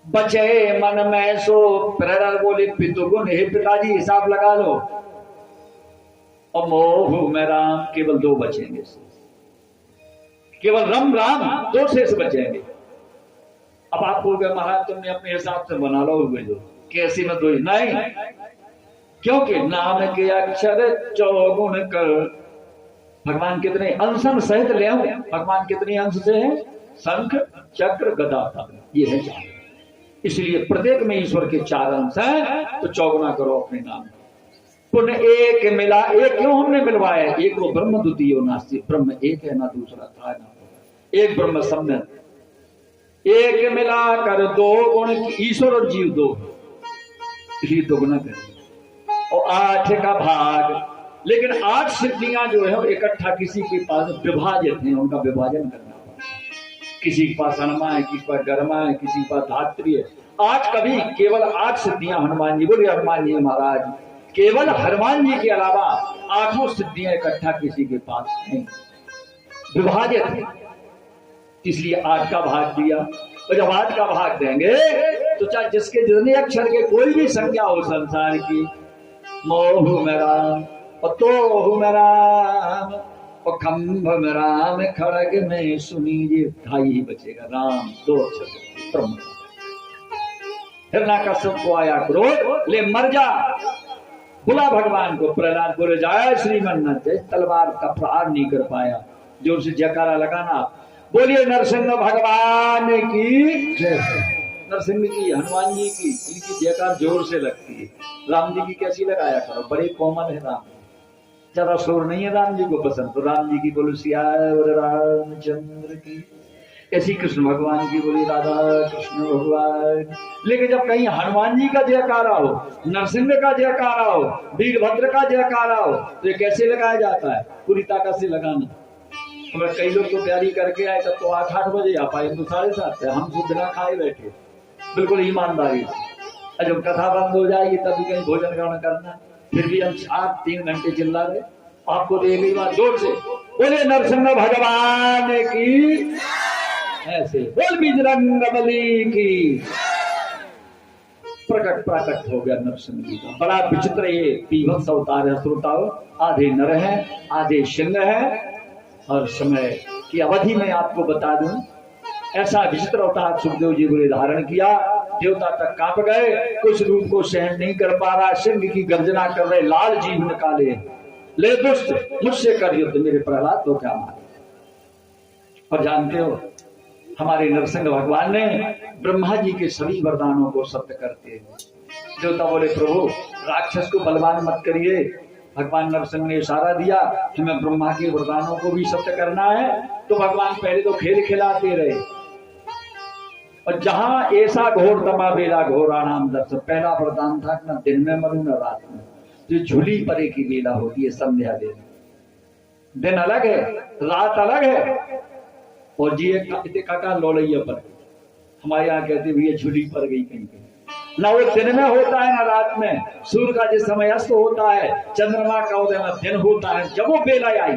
बचे मन में सो। प्रहलाद बोले पितु गुण, हे पिताजी हिसाब लगा लो, और मोह में राम, केवल 2 बचेंगे, केवल रम राम 2 शेष बचेंगे। अब आप बोल गए महाराज तुमने अपने हिसाब से बना लो, कैसी में 2 नहीं, क्योंकि नाम के अक्षर चौगुन कर। भगवान कितने अंशन सहित ले, भगवान कितने अंश से है, शंख चक्र गदा था, ये है 4। इसलिए प्रत्येक में ईश्वर के 4 अंश हैं, तो चौगुना करो अपने नाम। पुण्य एक मिला, एक क्यों हमने मिलवाया, एक वो ब्रह्म द्वितीयो नास्ति, ब्रह्म एक है ना दूसरा था ना, एक ब्रह्म सम्य, एक मिलाकर 2 गुण की, ईश्वर और जीव 2, इसलिए दोगुना करें। और 8 का भाग, लेकिन 8 सिद्धियां जो है इकट्ठा किसी के पास विभाजित है, उनका विभाजन करना पड़ता। किसी के पास अनमा है, किसी के पास गर्मा है, किसी के पास धात्री है। 8 कभी केवल 8 सिद्धियां हनुमान जी, बोले हनुमान जी महाराज, केवल हनुमान जी के अलावा 8 सिद्धियां इकट्ठा किसी के पास नहीं, विभाजित है, इसलिए 8 का भाग दिया। और जब 8 का भाग देंगे तो चाहे जिसके जितने अक्षर के कोई भी संख्या हो संसार की, मोह में राम और तोहु में राम और खंभ में राम खड़ग में सुनीजे, 2.5 ही बचेगा, राम 2 अक्षर। हिरण्यकश्यप को आया क्रोध, ले मर जा, बुला भगवान को। प्रहलाद बोले जाए श्रीमन्नाथ, तलवार का प्रहार नहीं कर पाया, जोर से जयकारा लगाना, बोलिए नरसिंह भगवान की जय। नरसिंह की, हनुमान जी की, इनकी जयकार जोर से लगती है। राम जी की कैसी लगाया करो, बड़े कोमल है राम, ज्यादा शोर नहीं है राम जी को पसंद, तो राम जी की बोलो सियावर रामचंद्र की ऐसी कृष्ण भगवान की बोली राधा कृष्ण भगवान। लेकिन जब कहीं हनुमान जी का जयकारा हो, नरसिंह का जयकारा हो, वीरभद्र का जयकारा हो, तो ये कैसे लगाया जाता है? पूरी ताकत से लगाना। अगर कई लोग तो तैयारी करके आए तब तो 8-8 बजे आ पाए, तो 7:30 हम तो बिना खाए बैठे, बिल्कुल ईमानदारी से। जब कथा बंद हो जाएगी तभी कहीं भोजन ग्रहण करना, फिर भी हम 3 घंटे चिल्ला रहे। आपको तो एक बार जोर से बोले नरसिंह भगवान की, ऐसे बोल बजरंगबली की। प्रकट हो गया नरसिंह जी का। बड़ा विचित्र ये बीभत्स अवतार है श्रोताओ। आधे नर है, आधे सिंह है। और समय की अवधि में आपको बता दूं, ऐसा विचित्र अवतार सुखदेव जी ने धारण किया, देवता तक कांप गए। कुछ रूप को सहन नहीं कर पा रहा, सिंह की गर्जना कर रहे, लाल जीभ निकाले, ले दुष्ट मुझसे कर युद्ध, मेरे प्रहलाद तो क्या मारे। और जानते हो हमारे नरसिंह भगवान ने ब्रह्मा जी के सभी वरदानों को सत्य करते हैं। देवता बोले प्रभु राक्षस को बलवान मत करिए। भगवान नरसिंह ने इशारा दिया कि मैं ब्रह्मा के वरदानों को भी सत्य करना है। तो भगवान पहले तो खेल खिलाते रहे, और जहां ऐसा घोर तमा बेला घोराणाम दर्श, पहला वरदान था न दिन में मरू न रात में। जो झूली परे की बेला होती है संध्या देने, दिन अलग है रात अलग है। और जी एक काका लौलैया पर, हमारे यहाँ कहते भैया झूली पर गई कहीं कहीं। ना वो दिन में होता है ना रात में। सूर्य का जिस समय अस्त होता है, चंद्रमा का उदय में दिन होता है। जब वो बेला आई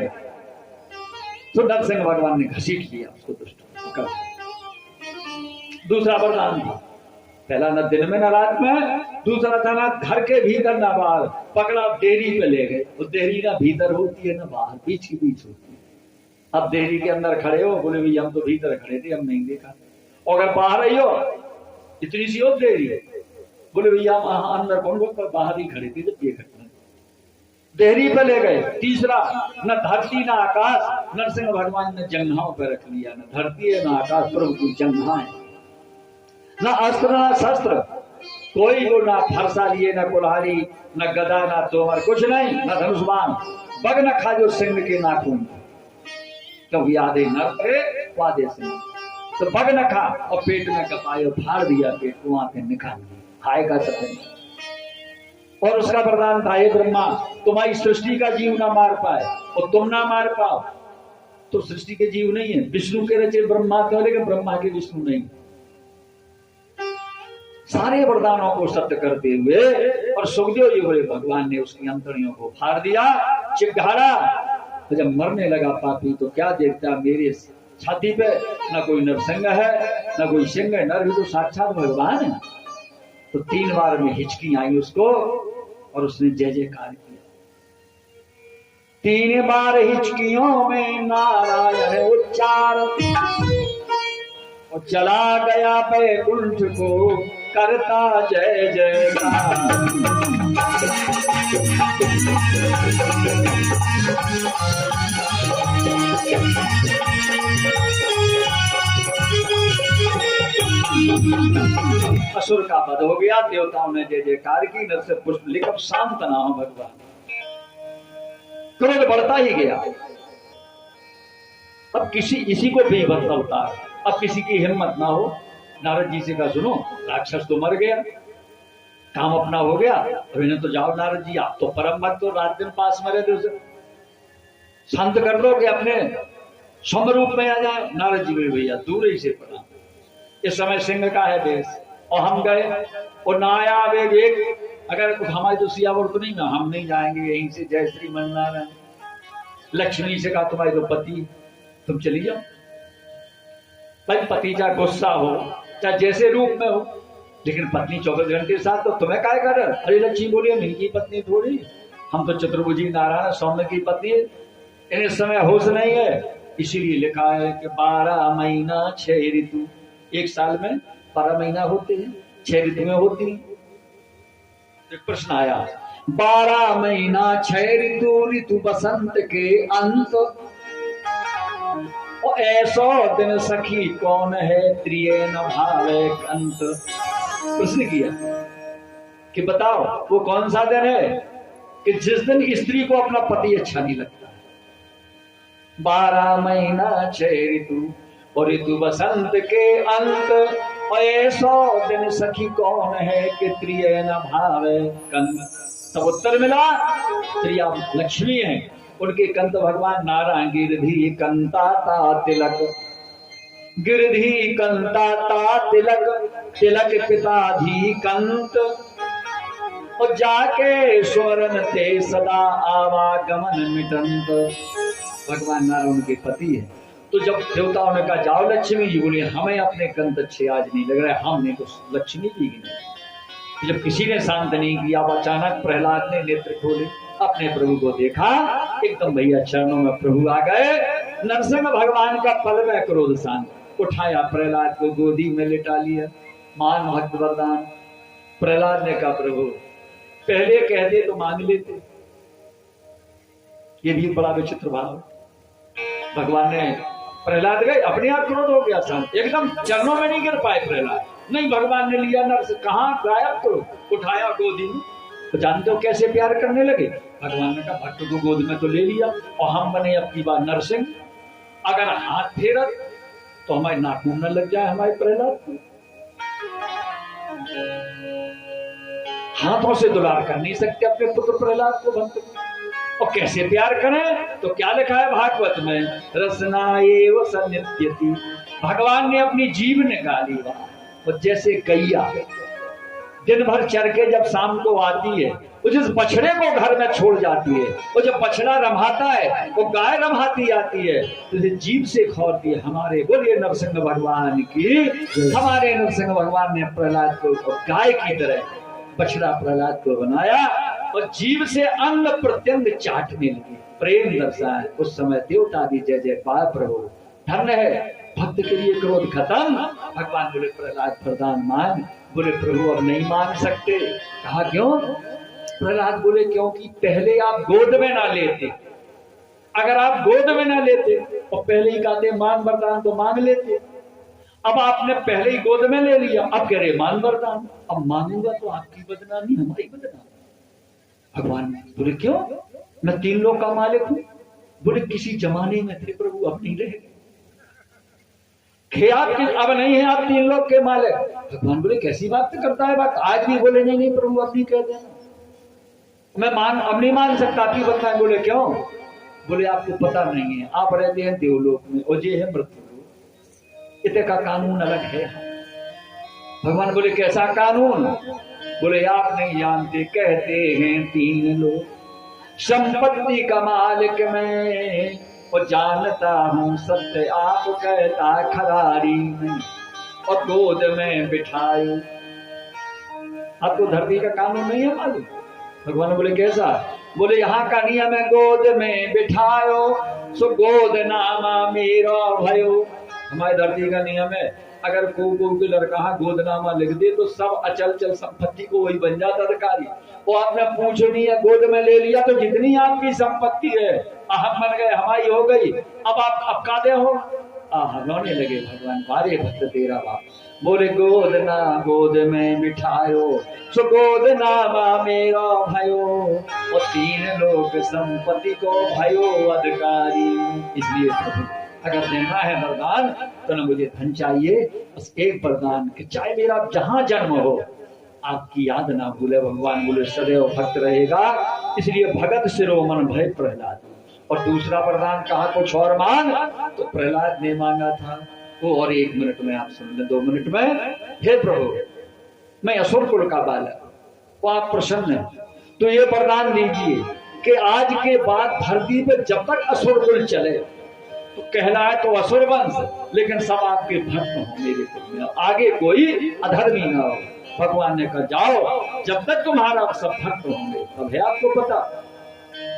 तो नरसिंह भगवान ने घसीट लिया उसको दुष्ट कर। दूसरा वरदान था, पहला न दिन में न रात में, दूसरा था ना घर के भीतर ना बाहर। पकड़ा डेयरी पे ले गए, वो डेयरी ना भीतर होती है ना बाहर, बीच की बीच होती है। अब डेयरी के अंदर खड़े हो, बोले भैया हम तो भीतर खड़े थे, हम नहीं देखा। और अगर बाहर आई हो, इतनी सी हो डेयरी, बोले भैया हम अंदर कौन लोग बाहर ही खड़े थे जब ये घटना। डेयरी पे ले गए। तीसरा, न धरती ना आकाश, नरसिंह भगवान ने जंघाओं पे रख लिया। न धरती है ना आकाश, प्रभु की जंघा है। न अस्त्र न शस्त्र, कोई को ना फरसा लिए, न कुल्हाड़ी न गदा न तोमर, कुछ नहीं, न धनुष्बाण। बग न खा जो सिंह के नाखून, क्योंकि आधे नर थे आधे सिंह। तो बग न खा और पेट में कपाए, फाड़ दिया पेट को, आंखें निकाल दी, खाएगा सब। और उसका वरदान था, हे ब्रह्मा तुम्हारी सृष्टि का जीव ना मार पाए और तुम ना मार पाओ तो सृष्टि के जीव नहीं है। विष्णु के रचे ब्रह्मा थे, लेकिन ब्रह्मा के विष्णु नहीं। सारे वरदानों को सत्य करते हुए और सुखदेव जी बोले भगवान ने उसकी अंतड़ियों को फाड़ दिया, चिघाड़ा। तो जब मरने लगा पापी तो क्या देखता, मेरे छाती पे न कोई नरसिंह है न कोई सिंह है, नर भी तो साक्षात भगवान है। तो 3 बार में हिचकी आई उसको और उसने जय जयकार किया। 3 बार हिचकियों में नारायण उच्चार, और चला गया बैकुंठ को करता जय जयकार। असुर का वध हो गया, देवताओं ने जय जयकार की, नर से पुष्प लिखब शांत ना हो भगवान। क्रोध बढ़ता ही गया। अब इसी को भी बदलता है। अब किसी की हिम्मत ना हो, नारद जी से कहा सुनो राक्षस तो मर गया, काम अपना हो गया, अब इन्हें तो जाओ नारद जी, आप तो परम भक्त तो रात दिन पास में रहते, उसे शांत कर दो कि अपने स्वरूप में आ जाए। नारद जी भैया दूर ही से पड़ा, इस समय सिंह का है देश, और हम गए और ना आया वेग एक, अगर हमारी तो सियावर तो नहीं ना, हम नहीं जाएंगे यहीं से, जय श्री मन्नारायण। लक्ष्मी से कहा तुम्हारी तो पति, तुम चली जाओ। भाई पति चाहे गुस्सा हो चाहे जैसे रूप में हो, लेकिन पत्नी 24 घंटे साथ, तो तुम्हें काय का डर। अरे लक्ष्मी बोली हम इनकी पत्नी थोड़ी, हम तो चतुर्भुजी नारायण सौम्य की पत्नी, इन्हें समय होश नहीं है। इसीलिए लिखा है कि 12 महीना 6 ऋतु, एक साल में 12 महीना होते हैं, 6 ऋतु में होती हैं। एक प्रश्न आया, 12 महीना 6 ऋतु, ऋतु बसंत के अंत, और ऐसो दिन सखी कौन है, त्रिय न भावे अंत। प्रश्न किया कि बताओ वो कौन सा दिन है कि जिस दिन स्त्री को अपना पति अच्छा नहीं लगता। 12 महीना 6 ऋतु, और ऋतु बसंत के अंत और 100 दिन सखी कौन है कि प्रिय न भावे कंत। तब उत्तर मिला प्रिया लक्ष्मी है, उनके कंत भगवान नारायण गिरधी कंताता तिलक, गिरधी कंताता तिलक, तिलक पिताधी कंत, और जाके स्वरण ते सदा आवागमन मिटंत। भगवान नारायण उनके पति है। तो जब देवताओं ने कहा जाओ लक्ष्मी जी, बोले हमें अपने कंत अच्छे आज नहीं लग रहा है, हमने तो लक्ष्मी जी की नहीं। जब किसी ने शांत नहीं किया, अचानक प्रहलाद ने नेत्र खोले, अपने प्रभु को देखा, एकदम भैया चरणों में प्रभु आ गए। नरसिंह भगवान का पल में क्रोध शांत, उठाया प्रहलाद को गोदी में लिटा लिया, मान भक्त वरदान। प्रहलाद ने कहा प्रभु पहले कहते तो मान लेते। ये भी बड़ा विचित्र भाव। भगवान ने प्रहलाद गए, अपने आप क्रोध हो गया शांत, एकदम चरणों में नहीं गिर पाए प्रहलाद, नहीं भगवान ने लिया नरसिंह, कहां गायब करो, उठाया गोदी में। तो जानते हो कैसे प्यार करने लगे। भगवान ने कहा भक्त को गोद में तो ले लिया, और हम बने अब की बार नरसिंह, अगर हाथ फेरत तो हमारे नाखून न लग जाए हमारे प्रहलाद को। हाथों से दुलार कर नहीं सकते अपने पुत्र प्रहलाद को भक्त को, और कैसे प्यार करें। तो क्या लिखा है भागवत में, रसना एव सन्निध्यति। भगवान ने अपनी जीभ निकाली वहां, और जैसे गैया दिन भर चर के जब शाम को आती है, वो जिस बछड़े को घर में छोड़ जाती है, वो जब बछड़ा रम्हाता है वो गाय रम्हाती आती है, तो जीभ से खौरती है। हमारे बोलिए नरसिंह भगवान की, हमारे नरसिंह भगवान ने प्रहलाद को गाय की तरह बछड़ा प्रहलाद को बनाया, और जीभ से अंग प्रत्यंग चाटने लगी, प्रेम दर्शाए। उस समय देवता भी जय जयकार प्रभु, धन्य है भक्त के लिए क्रोध खत्म। भगवान बोले प्रहलाद प्रदान मान। बोले प्रभु अब नहीं मान सकते। कहा क्यों। प्रहलाद बोले क्योंकि पहले आप गोद में ना लेते, अगर आप गोद में ना लेते और पहले ही कहते मान वरदान तो मांग लेते। अब आपने पहले ही गोद में ले लिया, अब कह रहे मान वरदान, अब मांगूंगा तो आपकी बदनामी हमारी बदनामी। भगवान बोले क्यों, मैं 3 लोक का मालिक हूं। बोले किसी जमाने में थे प्रभु, अब नहीं रहे। अब नहीं है आप 3 लोक के मालिक। भगवान बोले कैसी बात करता है बात, आज भी बोले नहीं नहीं प्रभु अब नहीं कहते हैं, मैं अब नहीं मान सकता आपकी बदनामी। बोले क्यों। बोले आपको पता नहीं है, आप रहते हैं देवलोक में और ये है मृत्यु लोक, इतने का कानून अलग है। भगवान बोले कैसा कानून। बोले आप नहीं जानते, कहते हैं 3 लोग, संपत्ति का मालिक मैं और जानता हूं सत्य आप कहता खरारी में, और गोद में बिठायो। आपको धरती का कानून नहीं है मालूम। भगवान बोले कैसा। बोले यहाँ का नियम है गोद में बिठायो सो गोद नामा मेरा भयो। हमारी धरती का नियम है, अगर कोई लड़का गोदनामा लिख दे तो सब अचल चल संपत्ति को वही बन जाता अधिकारी। वो आपने पूछ नहीं है, गोद में ले लिया तो जितनी आपकी संपत्ति है हम बन गए, हमारी हो गई। अब आप अब कादे हो रोने लगे। भगवान बारे भक्त तेरा बाप। बोले गोद ना गोद में बिठायो सो गोद नामा मेरा भयो, और 3 लोक संपत्ति को भयो अधिकारी। इसलिए प्रभु अगर देना है वरदान तो ना मुझे धन चाहिए, बस एक वरदान कि चाहे मेरा जहां जन्म हो आपकी याद ना भूले। भगवान बोले सदैव भक्त रहेगा, इसलिए भगत शिरोमन भय प्रहलाद। और दूसरा वरदान कहा कुछ और मांग, तो प्रहलाद ने मांगा था वो और 1 मिनट में आप सुन लें, 2 मिनट में। हे प्रभु मैं असुर कुल का बालक, वो आप प्रसन्न है तो ये वरदान दीजिए कि आज के बाद धरती पे जब तक असुर कुल चले तो कहलाए तो असुर वंश, लेकिन सब आपके भक्त हो मेरे कुल में, आगे कोई अधर्मी ना हो। भगवान ने कहा जाओ जब तक तुम्हारा सब भक्त होंगे तब है आपको पता।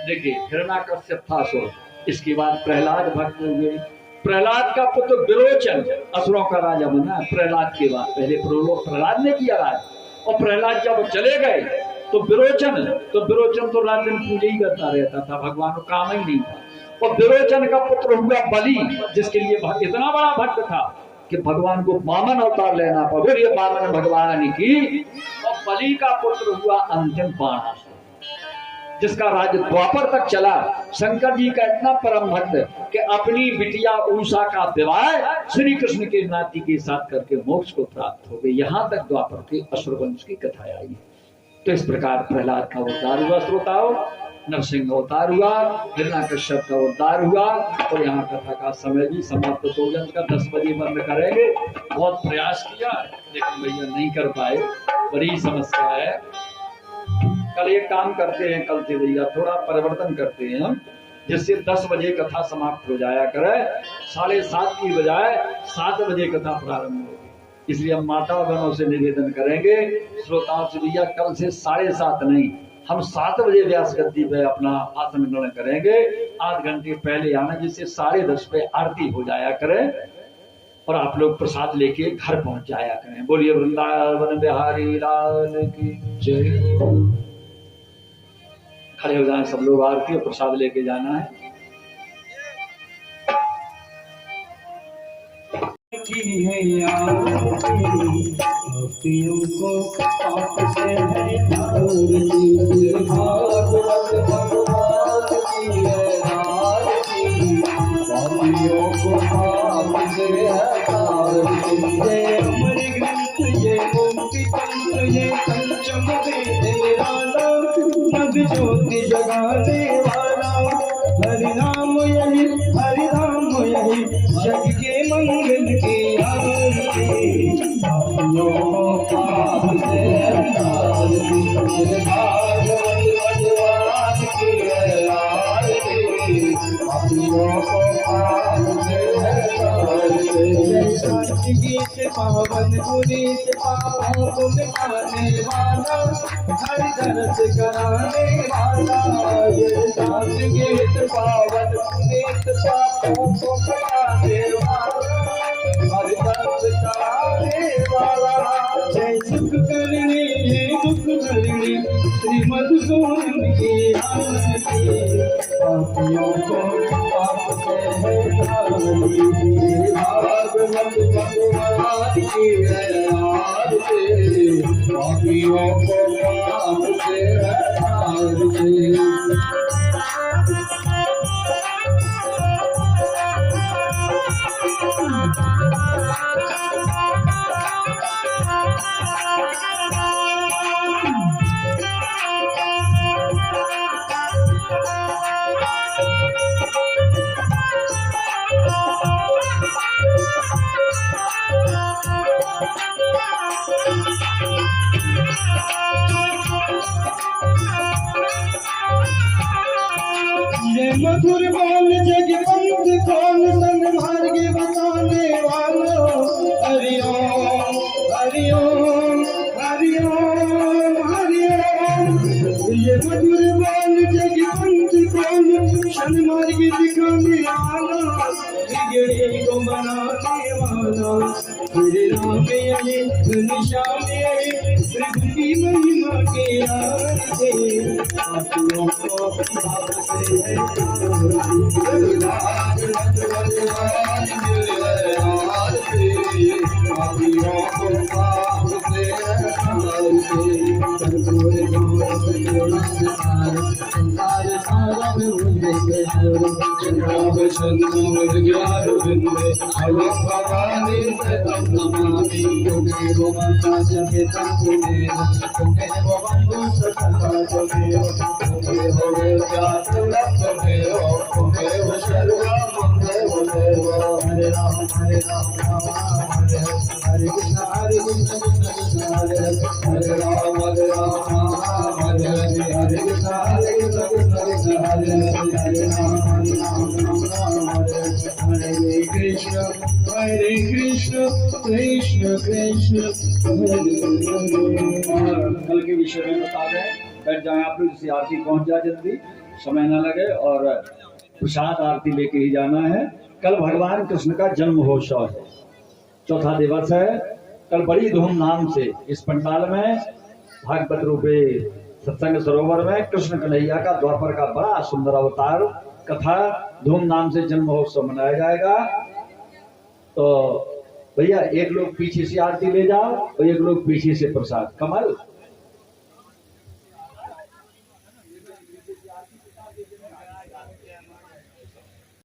देखिए हिरण्याकश्यप था असुर, इसके बाद प्रहलाद भक्त हुए। प्रहलाद का पुत्र विरोचन असुरों का राजा बना प्रहलाद के बाद। पहले प्रहलाद ने किया राज, और प्रहलाद जब चले गए तो विरोचन तो रात दिन पूजा ही करता रहता था, भगवान को काम ही नहीं था। और विरोचन का पुत्र हुआ बलि, जिसके लिए इतना बड़ा भक्त था कि भगवान को वामन अवतार लेना पड़ा, ये वामन भगवान की। और बलि का पुत्र हुआ अंतिम बाणासुर, जिसका राज्य द्वापर तक चला। शंकर जी का इतना परम भक्त कि अपनी बिटिया उषा का विवाह श्री कृष्ण के नाती के साथ करके मोक्ष को प्राप्त हो गए। यहाँ तक द्वापर के असुर वंश की कथा आई। तो इस प्रकार प्रहलाद का अवतार हुआ, श्रोताओं, नरसिंह अवतार हुआ, हिरण्यकश्यप का अवतार हुआ। और यहाँ कथा का समय भी समाप्त हो गया, का 10 बजे बंद करेंगे। बहुत प्रयास किया लेकिन भैया नहीं कर पाए, बड़ी समस्या है। कल एक काम करते हैं, कल से भैया थोड़ा परिवर्तन करते हैं हम, जिससे 10 बजे कथा समाप्त हो जाया करे, 7:30 की बजाय 7 बजे कथा प्रारंभ होगी। इसलिए हम माता बहनों से निवेदन करेंगे, श्रोताओं से, भैया कल से 7:30 नहीं, हम 7 बजे व्यास गद्दी पे अपना आसन ग्रहण करेंगे। आध घंटे पहले आना, जिससे 10:30 पे आरती हो जाया करे और आप लोग प्रसाद लेके घर पहुंच जाया करें। बोलिए वृंदावन बिहारी लाल की जय। खड़े हो जाए सब लोग, आरती और प्रसाद लेके जाना है। की है भक्तियों को आप से है भागवत भगवान की है आरती, भक्तियों को आप से है अमर ग्रंथ ये मुक्ति तंत्र ये पंचम वेद निराला, नभ ज्योति जगाने वाला, हरि नाम यही हरि नाम यही जग के मंगल की आरती, भागवत भगवान की है आरती, गीत पावन पुनीत पापों को मिटाने वाला, हरि दरस कराने वाला, ये साथ गीत पावन पुनीत पापों को मिटाने वाला, हरि दरस कराने वाला, जय सुख करने दुख करने श्री मधुसूदन की आरती, पापियों को पाप से है तारी, भागवत भगवान की है आरती, पापियों को पाप से है तारी। मधुर बोल जग बंद कौन संग मार्ग बताने वालो, हरि ओम हरि ओम हरि ओम हरि ओम। ये मधुर बोल जग बंद कौन शन मार्ग दिखाने वाला, बिगड़ी को बनाने वाला, तेरे नाम यही निशान यही प्रभु की महिमा के आरती, पापियों को पाप से है पापियों को पाप से हरे राम हरे राम हरे कृष्ण हरे कृष्ण हरे राम हरे राम हरे हरे हरे कृष्ण कृष्ण हरे हरे राम हरे कृष्ण कृष्ण कृष्ण कल के विषय में बता दें, बैठ जाए आप लोग, इसी आरती पहुंच जाए जल्दी, समय ना लगे। और प्रसाद आरती लेके ही जाना है। कल भगवान कृष्ण का जन्म महोत्सव है, 4था दिवस है। कल बड़ी धूमधाम से इस पंडाल में भागवत रूपे सत्संग सरोवर में कृष्ण कन्हैया का द्वापर का बड़ा सुंदर अवतार कथा धूमधाम से जन्म महोत्सव मनाया जाएगा। तो भैया एक लोग पीछे से आरती ले जाओ और एक लोग पीछे से प्रसाद। कमल